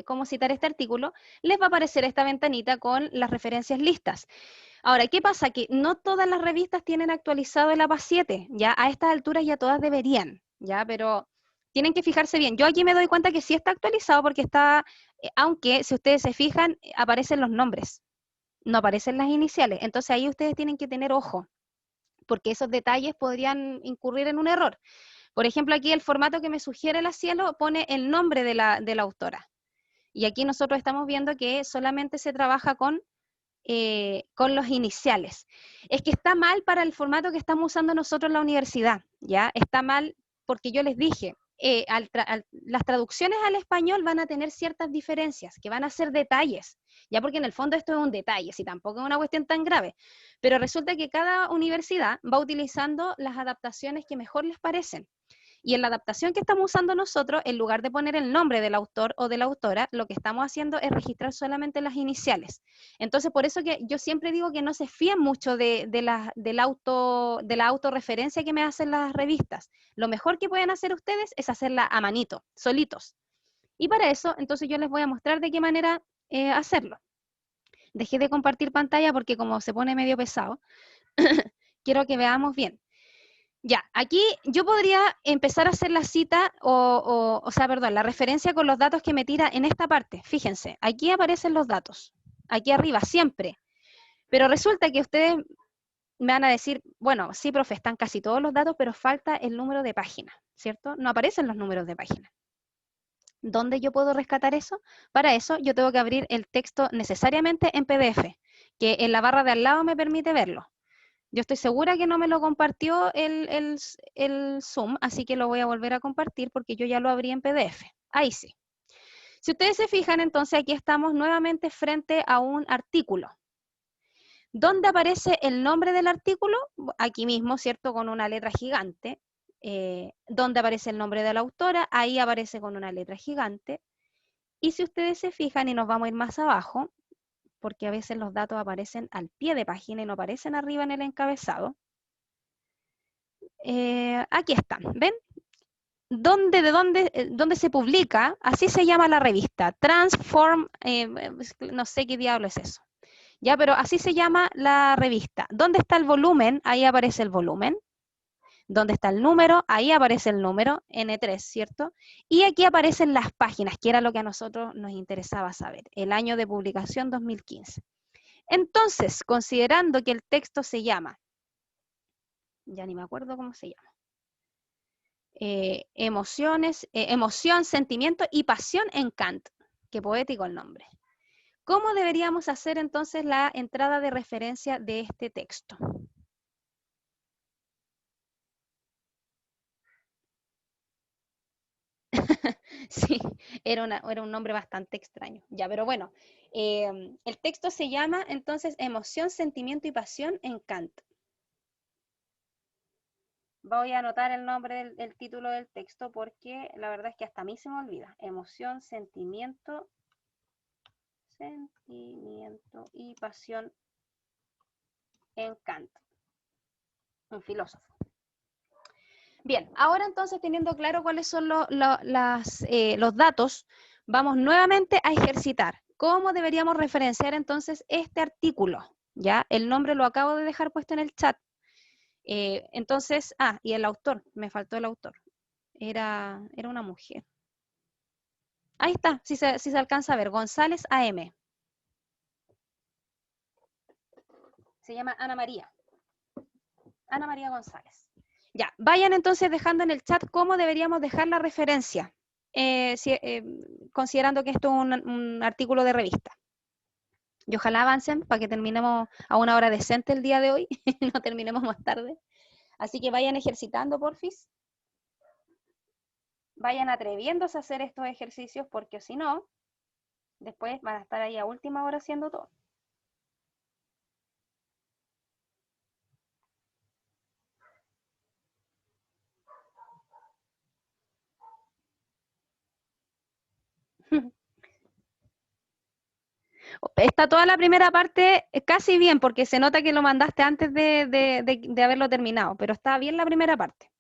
cómo citar este artículo, les va a aparecer esta ventanita con las referencias listas. Ahora, ¿qué pasa? Que no todas las revistas tienen actualizado el APA 7, ya a estas alturas ya todas deberían, ya, pero tienen que fijarse bien. Yo aquí me doy cuenta que sí está actualizado porque está, aunque si ustedes se fijan, aparecen los nombres, no aparecen las iniciales. Entonces ahí ustedes tienen que tener ojo, porque esos detalles podrían incurrir en un error. Por ejemplo, aquí el formato que me sugiere la Cielo pone el nombre de la autora. Y aquí nosotros estamos viendo que solamente se trabaja con los iniciales. Es que está mal para el formato que estamos usando nosotros en la universidad, ¿ya? Está mal porque yo les dije, las traducciones al español van a tener ciertas diferencias, que van a ser detalles, ya porque en el fondo esto es un detalle, si tampoco es una cuestión tan grave, pero resulta que cada universidad va utilizando las adaptaciones que mejor les parecen. Y en la adaptación que estamos usando nosotros, en lugar de poner el nombre del autor o de la autora, lo que estamos haciendo es registrar solamente las iniciales. Entonces, por eso que yo siempre digo que no se fíen mucho de la autorreferencia que me hacen las revistas. Lo mejor que pueden hacer ustedes es hacerla a manito, solitos. Y para eso, entonces yo les voy a mostrar de qué manera hacerlo. Dejé de compartir pantalla porque como se pone medio pesado, quiero que veamos bien. Ya, aquí yo podría empezar a hacer la cita, o sea, perdón, la referencia con los datos que me tira en esta parte. Fíjense, aquí aparecen los datos, aquí arriba, siempre. Pero resulta que ustedes me van a decir, bueno, sí, profe, están casi todos los datos, pero falta el número de página, ¿cierto? No aparecen los números de página. ¿Dónde yo puedo rescatar eso? Para eso yo tengo que abrir el texto necesariamente en PDF, que en la barra de al lado me permite verlo. Yo estoy segura que no me lo compartió el Zoom, así que lo voy a volver a compartir porque yo ya lo abrí en PDF. Ahí sí. Si ustedes se fijan, entonces aquí estamos nuevamente frente a un artículo. ¿Dónde aparece el nombre del artículo? Aquí mismo, ¿cierto? Con una letra gigante. ¿Dónde aparece el nombre de la autora? Ahí aparece con una letra gigante. Y si ustedes se fijan, y nos vamos a ir más abajo, porque a veces los datos aparecen al pie de página y no aparecen arriba en el encabezado. Aquí están, ¿ven? ¿Dónde se publica? Así se llama la revista, Transform, no sé qué diablo es eso, ya, pero así se llama la revista. ¿Dónde está el volumen? Ahí aparece el volumen. ¿Dónde está el número? Ahí aparece el número, N3, ¿cierto? Y aquí aparecen las páginas, que era lo que a nosotros nos interesaba saber, el año de publicación 2015. Entonces, considerando que el texto se llama, ya ni me acuerdo cómo se llama, emoción, sentimiento y pasión en Kant. Qué poético el nombre. ¿Cómo deberíamos hacer entonces la entrada de referencia de este texto? Sí, era un nombre bastante extraño. Ya, pero bueno, el texto se llama entonces Emoción, sentimiento y pasión en Kant. Voy a anotar el nombre el título del texto porque la verdad es que hasta a mí se me olvida. Emoción, sentimiento y pasión en Kant, un filósofo. Bien, ahora entonces teniendo claro cuáles son los datos, vamos nuevamente a ejercitar. ¿Cómo deberíamos referenciar entonces este artículo? ¿Ya? El nombre lo acabo de dejar puesto en el chat. Entonces, y el autor, me faltó el autor. Era una mujer. Ahí está, si se alcanza a ver, González AM. Se llama Ana María. Ana María González. Ya, vayan entonces dejando en el chat cómo deberíamos dejar la referencia, considerando que esto es un artículo de revista. Y ojalá avancen para que terminemos a una hora decente el día de hoy, no terminemos más tarde. Así que vayan ejercitando, porfis. Vayan atreviéndose a hacer estos ejercicios porque si no, después van a estar ahí a última hora haciendo todo. Está toda la primera parte casi bien, porque se nota que lo mandaste antes de haberlo terminado, pero está bien la primera parte.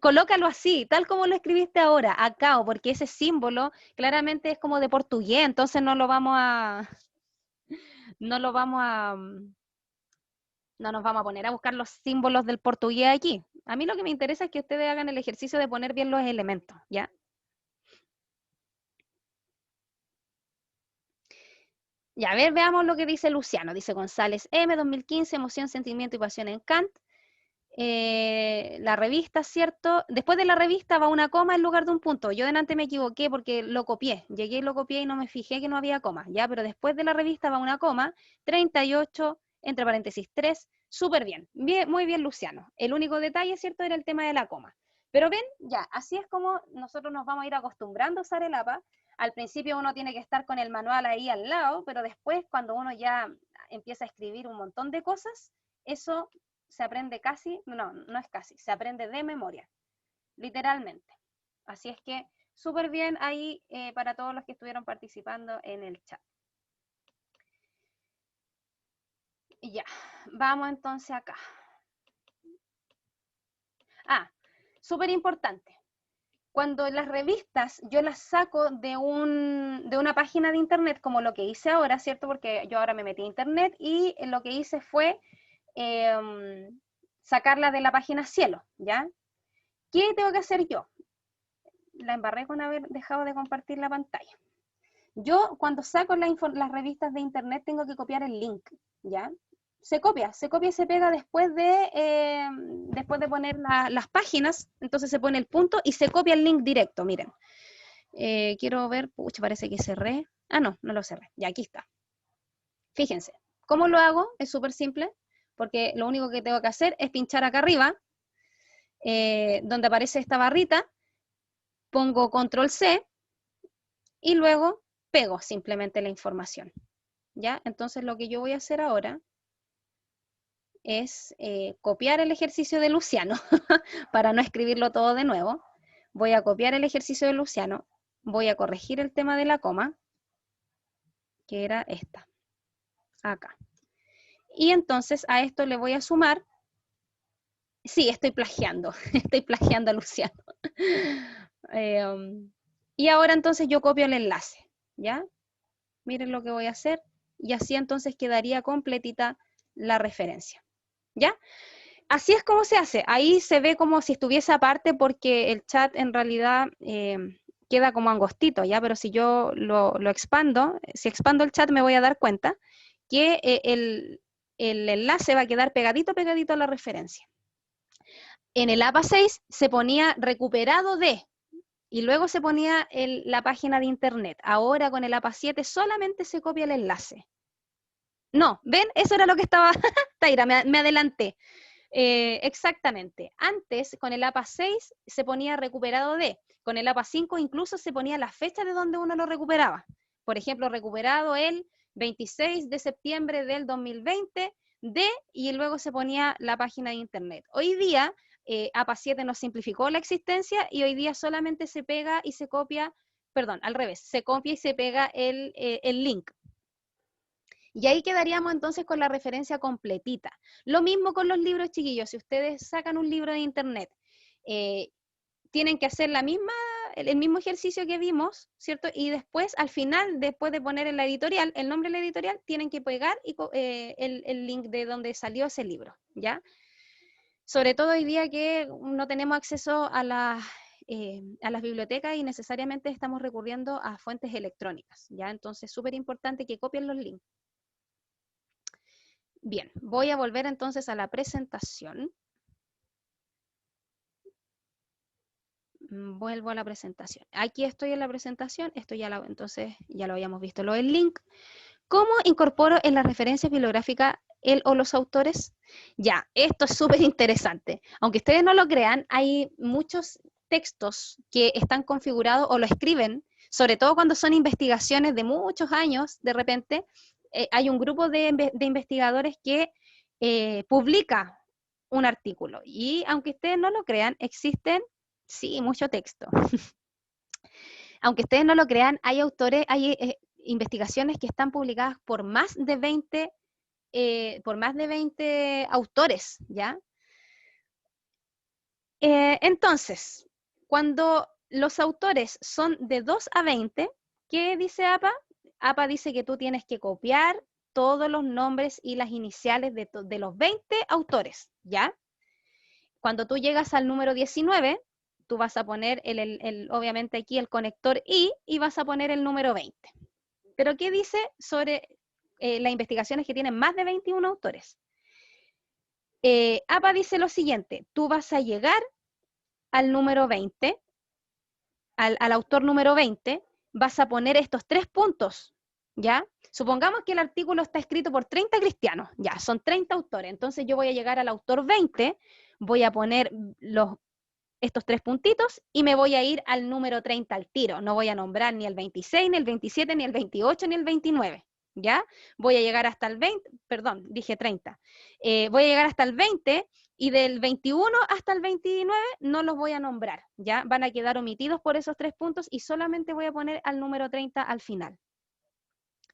Colócalo así, tal como lo escribiste ahora, acá, porque ese símbolo claramente es como de portugués, entonces no lo vamos a, no nos vamos a poner a buscar los símbolos del portugués aquí. A mí lo que me interesa es que ustedes hagan el ejercicio de poner bien los elementos, ¿ya? Ya, a ver, veamos lo que dice Luciano. Dice González M, 2015, Emoción, Sentimiento y Pasión en Kant. La revista, ¿cierto? Después de la revista va una coma en lugar de un punto. Yo delante me equivoqué porque lo copié. Llegué y lo copié y no me fijé que no había coma, ¿ya? Pero después de la revista va una coma, 38, entre paréntesis 3, súper bien. Bien, muy bien, Luciano. El único detalle, ¿cierto? Era el tema de la coma. Pero ven, ya, así es como nosotros nos vamos a ir acostumbrando a usar el APA. Al principio uno tiene que estar con el manual ahí al lado, pero después cuando uno ya empieza a escribir un montón de cosas, eso se aprende casi, no, no es casi, se aprende de memoria, literalmente. Así es que súper bien ahí para todos los que estuvieron participando en el chat. Y ya, vamos entonces acá. Ah, súper importante. Cuando las revistas yo las saco de una página de internet, como lo que hice ahora, ¿cierto? Porque yo ahora me metí a internet y lo que hice fue sacarla de la página Cielo, ¿ya? ¿Qué tengo que hacer yo? La embarré con haber dejado de compartir la pantalla. Yo cuando saco las revistas de internet tengo que copiar el link, ¿ya? Se copia y se pega después de poner las páginas, entonces se pone el punto y se copia el link directo, miren. Quiero ver, pucha, parece que cerré. Ah, no, no lo cerré, ya aquí está. Fíjense, ¿cómo lo hago? Es súper simple, porque lo único que tengo que hacer es pinchar acá arriba, donde aparece esta barrita, pongo control C y luego pego simplemente la información, ¿ya? Entonces lo que yo voy a hacer ahora es copiar el ejercicio de Luciano, para no escribirlo todo de nuevo. Voy a copiar el ejercicio de Luciano, voy a corregir el tema de la coma, que era esta, acá. Y entonces a esto le voy a sumar, sí, estoy plagiando, estoy plagiando a Luciano. Y ahora entonces yo copio el enlace, ¿ya? Miren lo que voy a hacer, y así entonces quedaría completita la referencia, ¿ya? Así es como se hace, ahí se ve como si estuviese aparte porque el chat en realidad queda como angostito, ¿ya? Pero si yo lo expando, si expando el chat me voy a dar cuenta que el enlace va a quedar pegadito a la referencia. En el APA 6 se ponía recuperado de, y luego se ponía la página de internet. Ahora con el APA 7 solamente se copia el enlace. No, ¿ven? Eso era lo que estaba, Taira, me adelanté. Exactamente. Antes, con el APA 6 se ponía recuperado de. Con el APA 5 incluso se ponía la fecha de donde uno lo recuperaba. Por ejemplo, recuperado el 26 de septiembre del 2020 de, y luego se ponía la página de internet. Hoy día, APA 7 nos simplificó la existencia y hoy día solamente se pega y se copia, perdón, al revés, se copia y se pega el link. Y ahí quedaríamos entonces con la referencia completita. Lo mismo con los libros, chiquillos. Si ustedes sacan un libro de internet, tienen que hacer el mismo ejercicio que vimos, ¿cierto? Y después, al final, después de poner en la editorial, el nombre de la editorial, tienen que pegar el link de donde salió ese libro, ¿ya? Sobre todo hoy día que no tenemos acceso a las bibliotecas y necesariamente estamos recurriendo a fuentes electrónicas, ¿ya? Entonces, súper importante que copien los links. Bien, voy a volver entonces a la presentación. Vuelvo a la presentación. Aquí estoy en la presentación, esto entonces ya lo habíamos visto, lo del link. ¿Cómo incorporo en la referencia bibliográfica el o los autores? Ya, esto es súper interesante. Aunque ustedes no lo crean, hay muchos textos que están configurados o lo escriben, sobre todo cuando son investigaciones de muchos años, de repente, hay un grupo de investigadores que publica un artículo. Y aunque ustedes no lo crean, existen Sí, mucho texto. Aunque ustedes no lo crean, hay autores, hay investigaciones que están publicadas por más de 20 autores, ¿ya? Entonces, cuando los autores son de 2 a 20, ¿qué dice APA? APA dice que tú tienes que copiar todos los nombres y las iniciales de los 20 autores, ¿ya? Cuando tú llegas al número 19, tú vas a poner, obviamente aquí el conector y vas a poner el número 20. Pero ¿qué dice sobre las investigaciones que tienen más de 21 autores? APA dice lo siguiente, tú vas a llegar al número 20, al autor número 20, vas a poner estos 3 puntos, ¿ya? Supongamos que el artículo está escrito por 30 cristianos, ya, son 30 autores, entonces yo voy a llegar al autor 20, voy a poner estos 3 puntitos y me voy a ir al número 30 al tiro, no voy a nombrar ni el 26, ni el 27, ni el 28, ni el 29, ¿ya? Voy a llegar hasta el 20, perdón, dije 30, voy a llegar hasta el 20 y del 21 hasta el 29 no los voy a nombrar, ¿ya? Van a quedar omitidos por esos 3 puntos y solamente voy a poner al número 30 al final,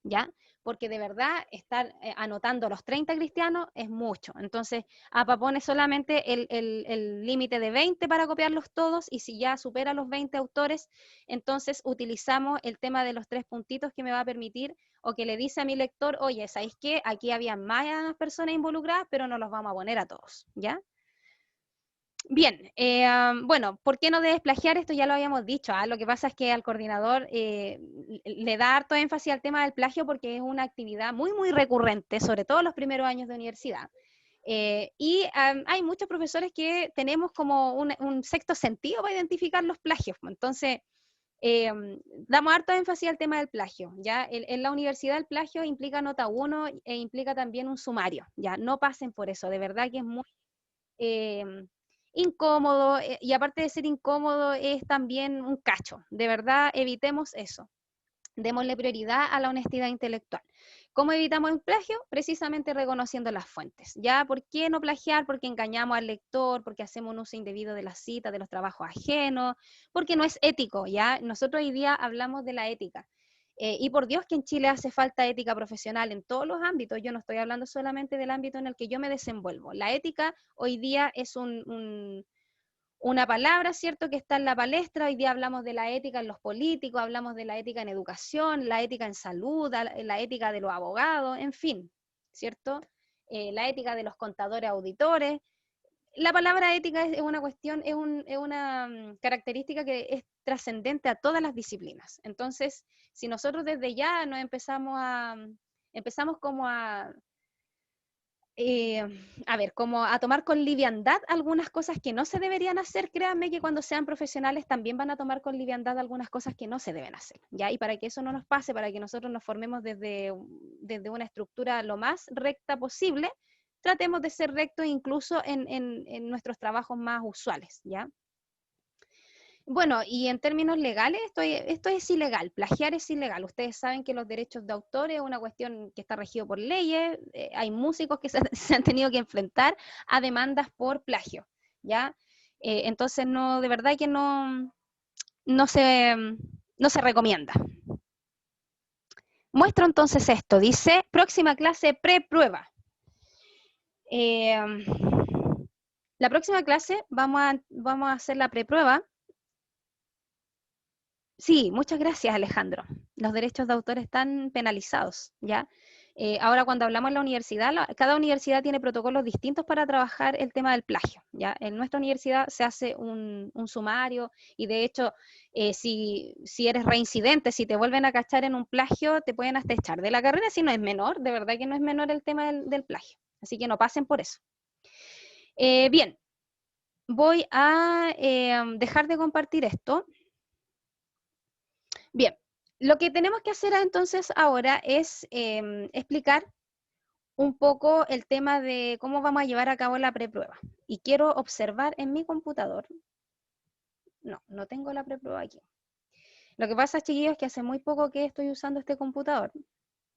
¿ya? Porque de verdad estar anotando los 30 cristianos es mucho. Entonces, APA pone solamente el límite de 20 para copiarlos todos y si ya supera los 20 autores, entonces utilizamos el tema de los 3 puntitos que me va a permitir o que le dice a mi lector, oye, ¿sabéis qué? Aquí había más personas involucradas, pero no los vamos a poner a todos, ¿ya? Bien, bueno, ¿por qué no debes plagiar? Esto ya lo habíamos dicho. Lo que pasa es que al coordinador le da harto énfasis al tema del plagio porque es una actividad muy, muy recurrente, sobre todo en los primeros años de universidad. Hay muchos profesores que tenemos como un sexto sentido para identificar los plagios. Entonces, eh, damos harto énfasis al tema del plagio. ¿Ya? En la universidad el plagio implica nota 1 e implica también un sumario. ¿Ya? No pasen por eso, de verdad que es muy eh, incómodo, y aparte de ser incómodo, es también un cacho. De verdad, evitemos eso. Démosle prioridad a la honestidad intelectual. ¿Cómo evitamos el plagio? Precisamente reconociendo las fuentes. ¿Ya? ¿Por qué no plagiar? Porque engañamos al lector, porque hacemos un uso indebido de las citas, de los trabajos ajenos, porque no es ético, ¿ya? Nosotros hoy día hablamos de la ética. Y por Dios que en Chile hace falta ética profesional en todos los ámbitos. Yo no estoy hablando solamente del ámbito en el que yo me desenvuelvo. La ética hoy día es una palabra, ¿cierto?, que está en la palestra. Hoy día hablamos de la ética en los políticos, hablamos de la ética en educación, la ética en salud, la ética de los abogados, en fin, ¿cierto? La ética de los contadores auditores. La palabra ética es una cuestión, es una característica que es trascendente a todas las disciplinas. Entonces, si nosotros desde ya nos empezamos como eh, a ver, como a tomar con liviandad algunas cosas que no se deberían hacer, créanme que cuando sean profesionales también van a tomar con liviandad algunas cosas que no se deben hacer, ¿ya? Y para que eso no nos pase, para que nosotros nos formemos desde una estructura lo más recta posible, tratemos de ser rectos incluso en nuestros trabajos más usuales, ¿ya? Bueno, y en términos legales, esto es ilegal, plagiar es ilegal. Ustedes saben que los derechos de autor es una cuestión que está regido por leyes, hay músicos que se han tenido que enfrentar a demandas por plagio, ¿ya? Entonces, no, de verdad que no se, no se recomienda. Muestro entonces esto, dice, próxima clase preprueba. Eh, la próxima clase vamos a hacer la preprueba. Sí, muchas gracias, Alejandro. Los derechos de autor están penalizados, ¿ya? Ahora, cuando hablamos en la universidad, cada universidad tiene protocolos distintos para trabajar el tema del plagio, ¿ya? En nuestra universidad se hace un sumario y, de hecho, si eres reincidente, si te vuelven a cachar en un plagio, te pueden hasta echar de la carrera si no es menor. De verdad que no es menor el tema del plagio. Así que no pasen por eso. Bien, voy a dejar de compartir esto. Bien, lo que tenemos que hacer entonces ahora es explicar un poco el tema de cómo vamos a llevar a cabo la preprueba. Y quiero observar en mi computador. No tengo la preprueba aquí. Lo que pasa, chiquillos, es que hace muy poco que estoy usando este computador,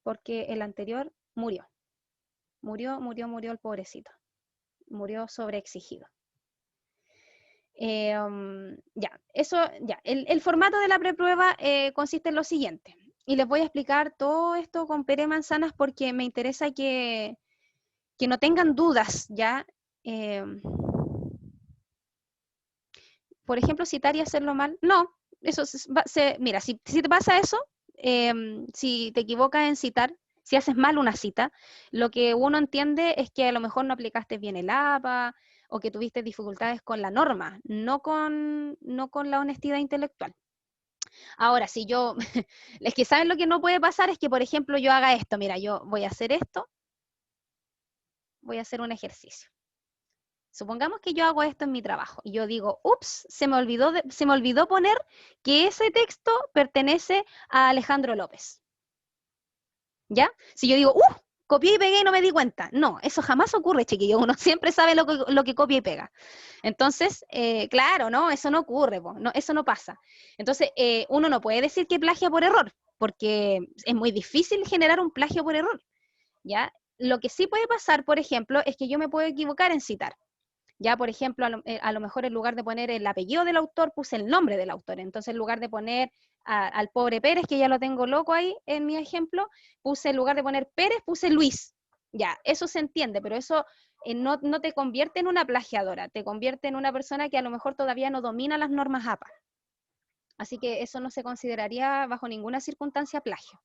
porque el anterior murió. Murió el pobrecito. Murió sobreexigido. Ya, eso, ya. El formato de la preprueba consiste en lo siguiente. Y les voy a explicar todo esto con pere manzanas porque me interesa que no tengan dudas, ¿ya? Por ejemplo, citar y hacerlo mal. No, eso mira, si te pasa eso, si te equivocas en citar, si haces mal una cita, lo que uno entiende es que a lo mejor no aplicaste bien el APA o que tuviste dificultades con la norma, no con la honestidad intelectual. Ahora, si yo, es que saben lo que no puede pasar es que, por ejemplo, yo haga esto, mira, yo voy a hacer esto, voy a hacer un ejercicio. Supongamos que yo hago esto en mi trabajo y yo digo, ups, se me olvidó poner que ese texto pertenece a Alejandro López. ¿Ya? Si yo digo, copié y pegué y no me di cuenta. No, eso jamás ocurre, chiquillo. Uno siempre sabe lo que copia y pega. Entonces, claro, no, eso no ocurre, no, eso no pasa. Entonces, uno no puede decir que plagia por error, porque es muy difícil generar un plagio por error. ¿Ya? Lo que sí puede pasar, por ejemplo, es que yo me puedo equivocar en citar. Ya, por ejemplo, a lo mejor en lugar de poner el apellido del autor, puse el nombre del autor. Entonces, en lugar de poner al pobre Pérez, que ya lo tengo loco ahí en mi ejemplo, en lugar de poner Pérez, puse Luis. Ya, eso se entiende, pero eso no te convierte en una plagiadora, te convierte en una persona que a lo mejor todavía no domina las normas APA. Así que eso no se consideraría bajo ninguna circunstancia plagio.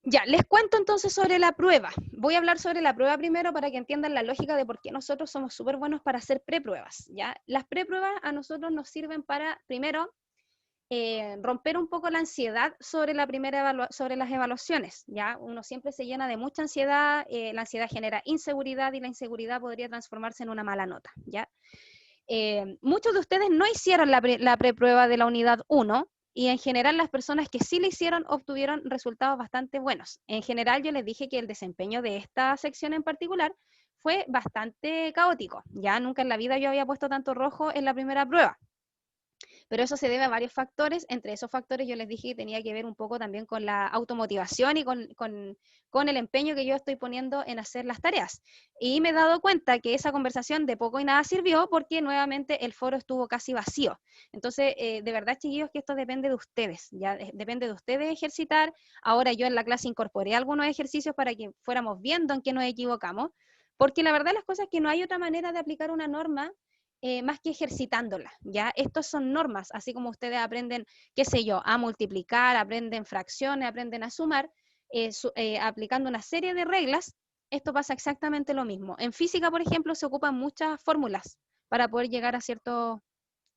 Ya, les cuento entonces sobre la prueba. Voy a hablar sobre la prueba primero para que entiendan la lógica de por qué nosotros somos súper buenos para hacer prepruebas, ¿ya? Las prepruebas a nosotros nos sirven para, primero, romper un poco la ansiedad sobre sobre las evaluaciones, ¿ya? Uno siempre se llena de mucha ansiedad, la ansiedad genera inseguridad y la inseguridad podría transformarse en una mala nota, ¿ya? Muchos de ustedes no hicieron la preprueba de la unidad 1, y en general las personas que sí lo hicieron obtuvieron resultados bastante buenos. En general yo les dije que el desempeño de esta sección en particular fue bastante caótico. Ya nunca en la vida yo había puesto tanto rojo en la primera prueba. Pero eso se debe a varios factores. Entre esos factores yo les dije que tenía que ver un poco también con la automotivación y con el empeño que yo estoy poniendo en hacer las tareas. Y me he dado cuenta que esa conversación de poco y nada sirvió porque nuevamente el foro estuvo casi vacío. Entonces, de verdad, chiquillos, que esto depende de ustedes. Ya depende de ustedes ejercitar. Ahora yo en la clase incorporé algunos ejercicios para que fuéramos viendo en qué nos equivocamos. Porque la verdad las cosas es que no hay otra manera de aplicar una norma más que ejercitándola, ¿ya? Estos son normas, así como ustedes aprenden, qué sé yo, a multiplicar, aprenden fracciones, aprenden a sumar, aplicando una serie de reglas, esto pasa exactamente lo mismo. En física, por ejemplo, se ocupan muchas fórmulas para poder llegar a ciertos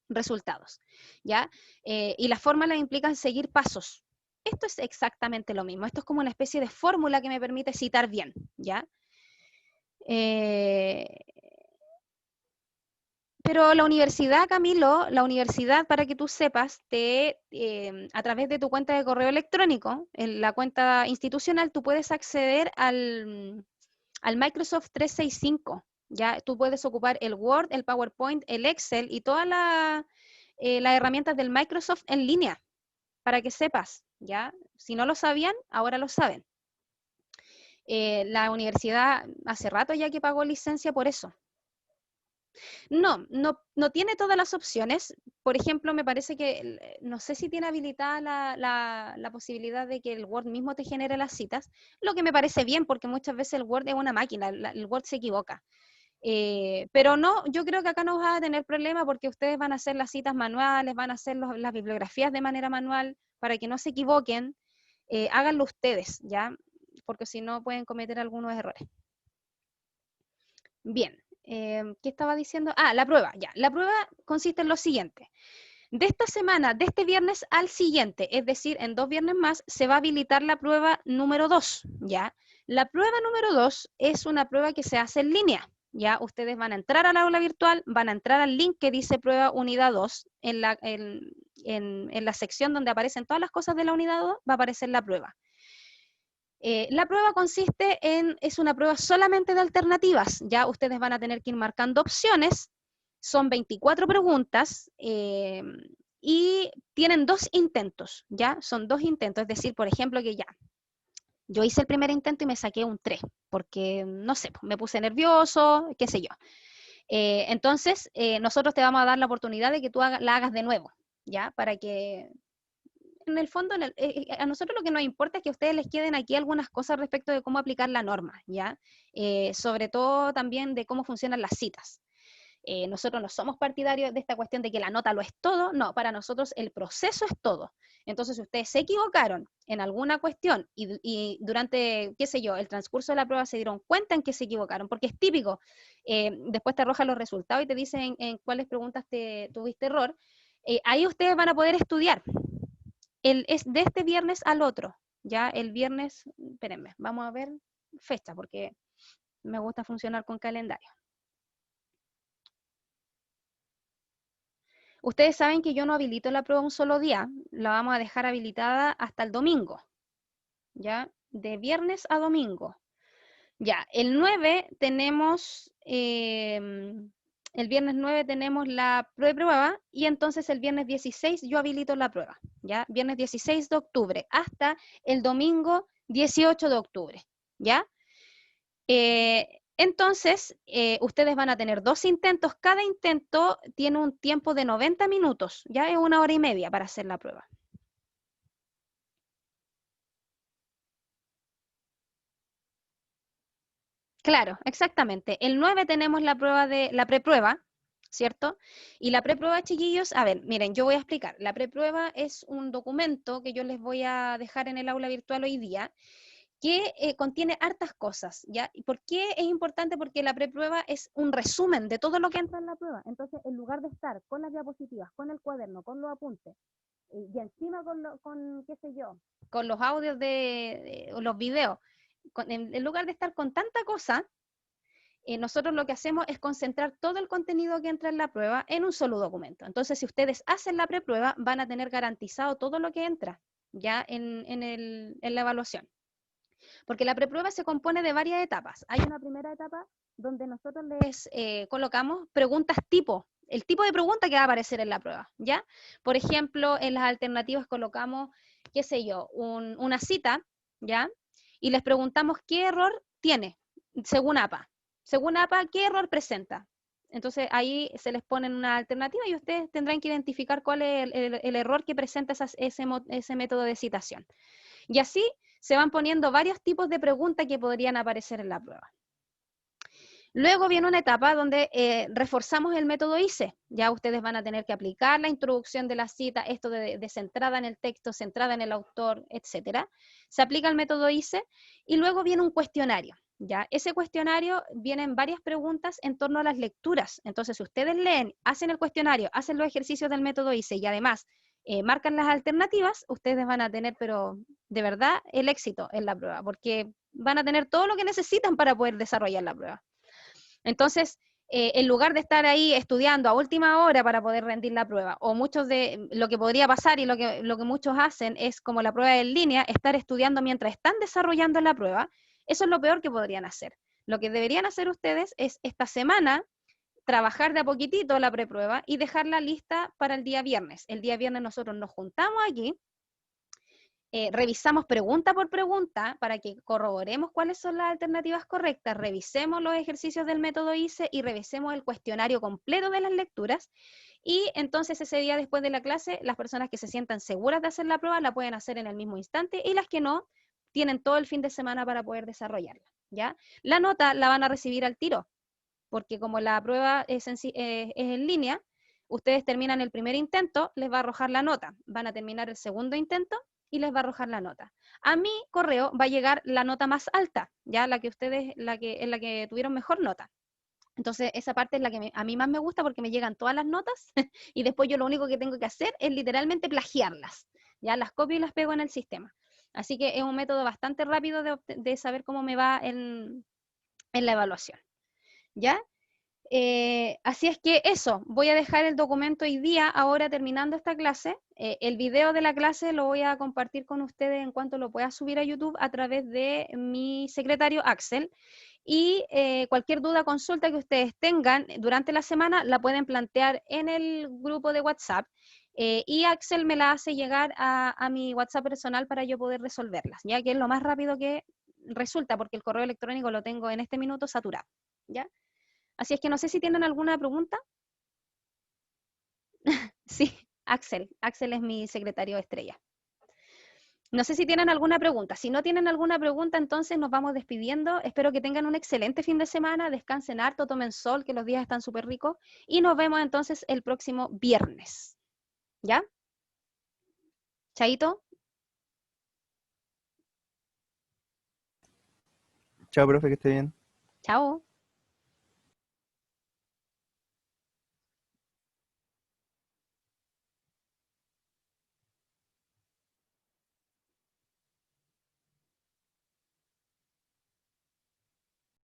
resultados, ¿ya? Y las fórmulas implican seguir pasos. Esto es exactamente lo mismo, esto es como una especie de fórmula que me permite citar bien, ¿ya? Pero la universidad, Camilo, la universidad, para que tú sepas, a través de tu cuenta de correo electrónico, en la cuenta institucional, tú puedes acceder al Microsoft 365. Ya tú puedes ocupar el Word, el PowerPoint, el Excel y todas las herramientas del Microsoft en línea, para que sepas, ¿ya? Si no lo sabían, ahora lo saben. La universidad hace rato ya que pagó licencia por eso. No tiene todas las opciones. Por ejemplo, me parece que, no sé si tiene habilitada la posibilidad de que el Word mismo te genere las citas, lo que me parece bien, porque muchas veces el Word es una máquina, el Word se equivoca. Pero no, yo creo que acá no vas a tener problema porque ustedes van a hacer las citas manuales, van a hacer las bibliografías de manera manual, para que no se equivoquen, háganlo ustedes, ¿ya? Porque si no pueden cometer algunos errores. Bien. ¿Qué estaba diciendo? La prueba, ya. La prueba consiste en lo siguiente. De esta semana, de este viernes al siguiente, es decir, en 2 viernes más, se va a habilitar la prueba número 2, ¿ya? La prueba número 2 es una prueba que se hace en línea, ¿ya? Ustedes van a entrar al aula virtual, van a entrar al link que dice prueba unidad 2, en la sección donde aparecen todas las cosas de la unidad 2, va a aparecer la prueba. La prueba es una prueba solamente de alternativas, ya ustedes van a tener que ir marcando opciones, son 24 preguntas y tienen 2 intentos, ya, son 2 intentos, es decir, por ejemplo, que ya, yo hice el primer intento y me saqué un 3, porque, no sé, me puse nervioso, qué sé yo. Entonces, nosotros te vamos a dar la oportunidad de que tú la hagas de nuevo, ¿ya? Para que, en el fondo, a nosotros lo que nos importa es que a ustedes les queden aquí algunas cosas respecto de cómo aplicar la norma, ¿ya? Sobre todo también de cómo funcionan las citas. Nosotros no somos partidarios de esta cuestión de que la nota lo es todo, no, para nosotros el proceso es todo. Entonces, si ustedes se equivocaron en alguna cuestión y durante, qué sé yo, el transcurso de la prueba se dieron cuenta en que se equivocaron, porque es típico, después te arrojan los resultados y te dicen en cuáles preguntas tuviste error, ahí ustedes van a poder estudiar. Es de este viernes al otro, ya el viernes, espérenme, vamos a ver fecha, porque me gusta funcionar con calendario. Ustedes saben que yo no habilito la prueba un solo día, la vamos a dejar habilitada hasta el domingo, ¿ya? De viernes a domingo. Ya, el 9 tenemos, el viernes 9 tenemos la prueba y entonces el viernes 16 yo habilito la prueba, ¿ya? Viernes 16 de octubre hasta el domingo 18 de octubre, ¿ya? Entonces, ustedes van a tener 2 intentos. Cada intento tiene un tiempo de 90 minutos, ya es 1 hora y media para hacer la prueba. Claro, exactamente. El 9 tenemos la prueba de la preprueba, ¿cierto? Y la preprueba, chiquillos, a ver, miren, yo voy a explicar. La preprueba es un documento que yo les voy a dejar en el aula virtual hoy día, que contiene hartas cosas, ¿ya? ¿Y por qué es importante? Porque la preprueba es un resumen de todo lo que entra en la prueba. Entonces, en lugar de estar con las diapositivas, con el cuaderno, con los apuntes, y encima con, qué sé yo, con los audios o los videos, en lugar de estar con tanta cosa, nosotros lo que hacemos es concentrar todo el contenido que entra en la prueba en un solo documento. Entonces, si ustedes hacen la preprueba, van a tener garantizado todo lo que entra ya en la evaluación. Porque la preprueba se compone de varias etapas. Hay una primera etapa donde nosotros les colocamos preguntas tipo, el tipo de pregunta que va a aparecer en la prueba, ¿ya? Por ejemplo, en las alternativas colocamos, qué sé yo, una cita, ¿ya? Y les preguntamos qué error tiene, según APA. Según APA, ¿qué error presenta? Entonces ahí se les pone una alternativa y ustedes tendrán que identificar cuál es el error que presenta ese método de citación. Y así se van poniendo varios tipos de preguntas que podrían aparecer en la prueba. Luego viene una etapa donde reforzamos el método ICE. Ya ustedes van a tener que aplicar la introducción de la cita, esto de centrada en el texto, centrada en el autor, etc. Se aplica el método ICE y luego viene un cuestionario. Ya, ese cuestionario vienen varias preguntas en torno a las lecturas. Entonces, si ustedes leen, hacen el cuestionario, hacen los ejercicios del método ICE y además marcan las alternativas, ustedes van a tener, pero de verdad, el éxito en la prueba, porque van a tener todo lo que necesitan para poder desarrollar la prueba. Entonces, en lugar de estar ahí estudiando a última hora para poder rendir la prueba, o muchos de lo que podría pasar y lo que muchos hacen es como la prueba en línea, estar estudiando mientras están desarrollando la prueba, eso es lo peor que podrían hacer. Lo que deberían hacer ustedes es esta semana trabajar de a poquitito la preprueba y dejarla lista para el día viernes. El día viernes nosotros nos juntamos aquí, revisamos pregunta por pregunta para que corroboremos cuáles son las alternativas correctas, revisemos los ejercicios del método ICE y revisemos el cuestionario completo de las lecturas y entonces ese día después de la clase las personas que se sientan seguras de hacer la prueba la pueden hacer en el mismo instante y las que no tienen todo el fin de semana para poder desarrollarla, ¿ya? La nota la van a recibir al tiro porque como la prueba es en línea, ustedes terminan el primer intento, les va a arrojar la nota, van a terminar el segundo intento y les va a arrojar la nota. A mi correo va a llegar la nota más alta, ya la que ustedes, en la que tuvieron mejor nota. Entonces, esa parte es la que a mí más me gusta porque me llegan todas las notas y después yo lo único que tengo que hacer es literalmente plagiarlas. Ya las copio y las pego en el sistema. Así que es un método bastante rápido de saber cómo me va en la evaluación. ¿Ya? Así es que eso, voy a dejar el documento hoy día, ahora terminando esta clase. El video de la clase lo voy a compartir con ustedes en cuanto lo pueda subir a YouTube a través de mi secretario Axel. Y cualquier duda, consulta que ustedes tengan durante la semana, la pueden plantear en el grupo de WhatsApp. Y Axel me la hace llegar a mi WhatsApp personal para yo poder resolverlas, ya que es lo más rápido que resulta, porque el correo electrónico lo tengo en este minuto saturado. ¿Ya? Así es que no sé si tienen alguna pregunta. Sí, Axel. Axel es mi secretario estrella. No sé si tienen alguna pregunta. Si no tienen alguna pregunta, entonces nos vamos despidiendo. Espero que tengan un excelente fin de semana, descansen harto, tomen sol, que los días están súper ricos. Y nos vemos entonces el próximo viernes. ¿Ya? Chaito. Chao, profe, que esté bien. Chao.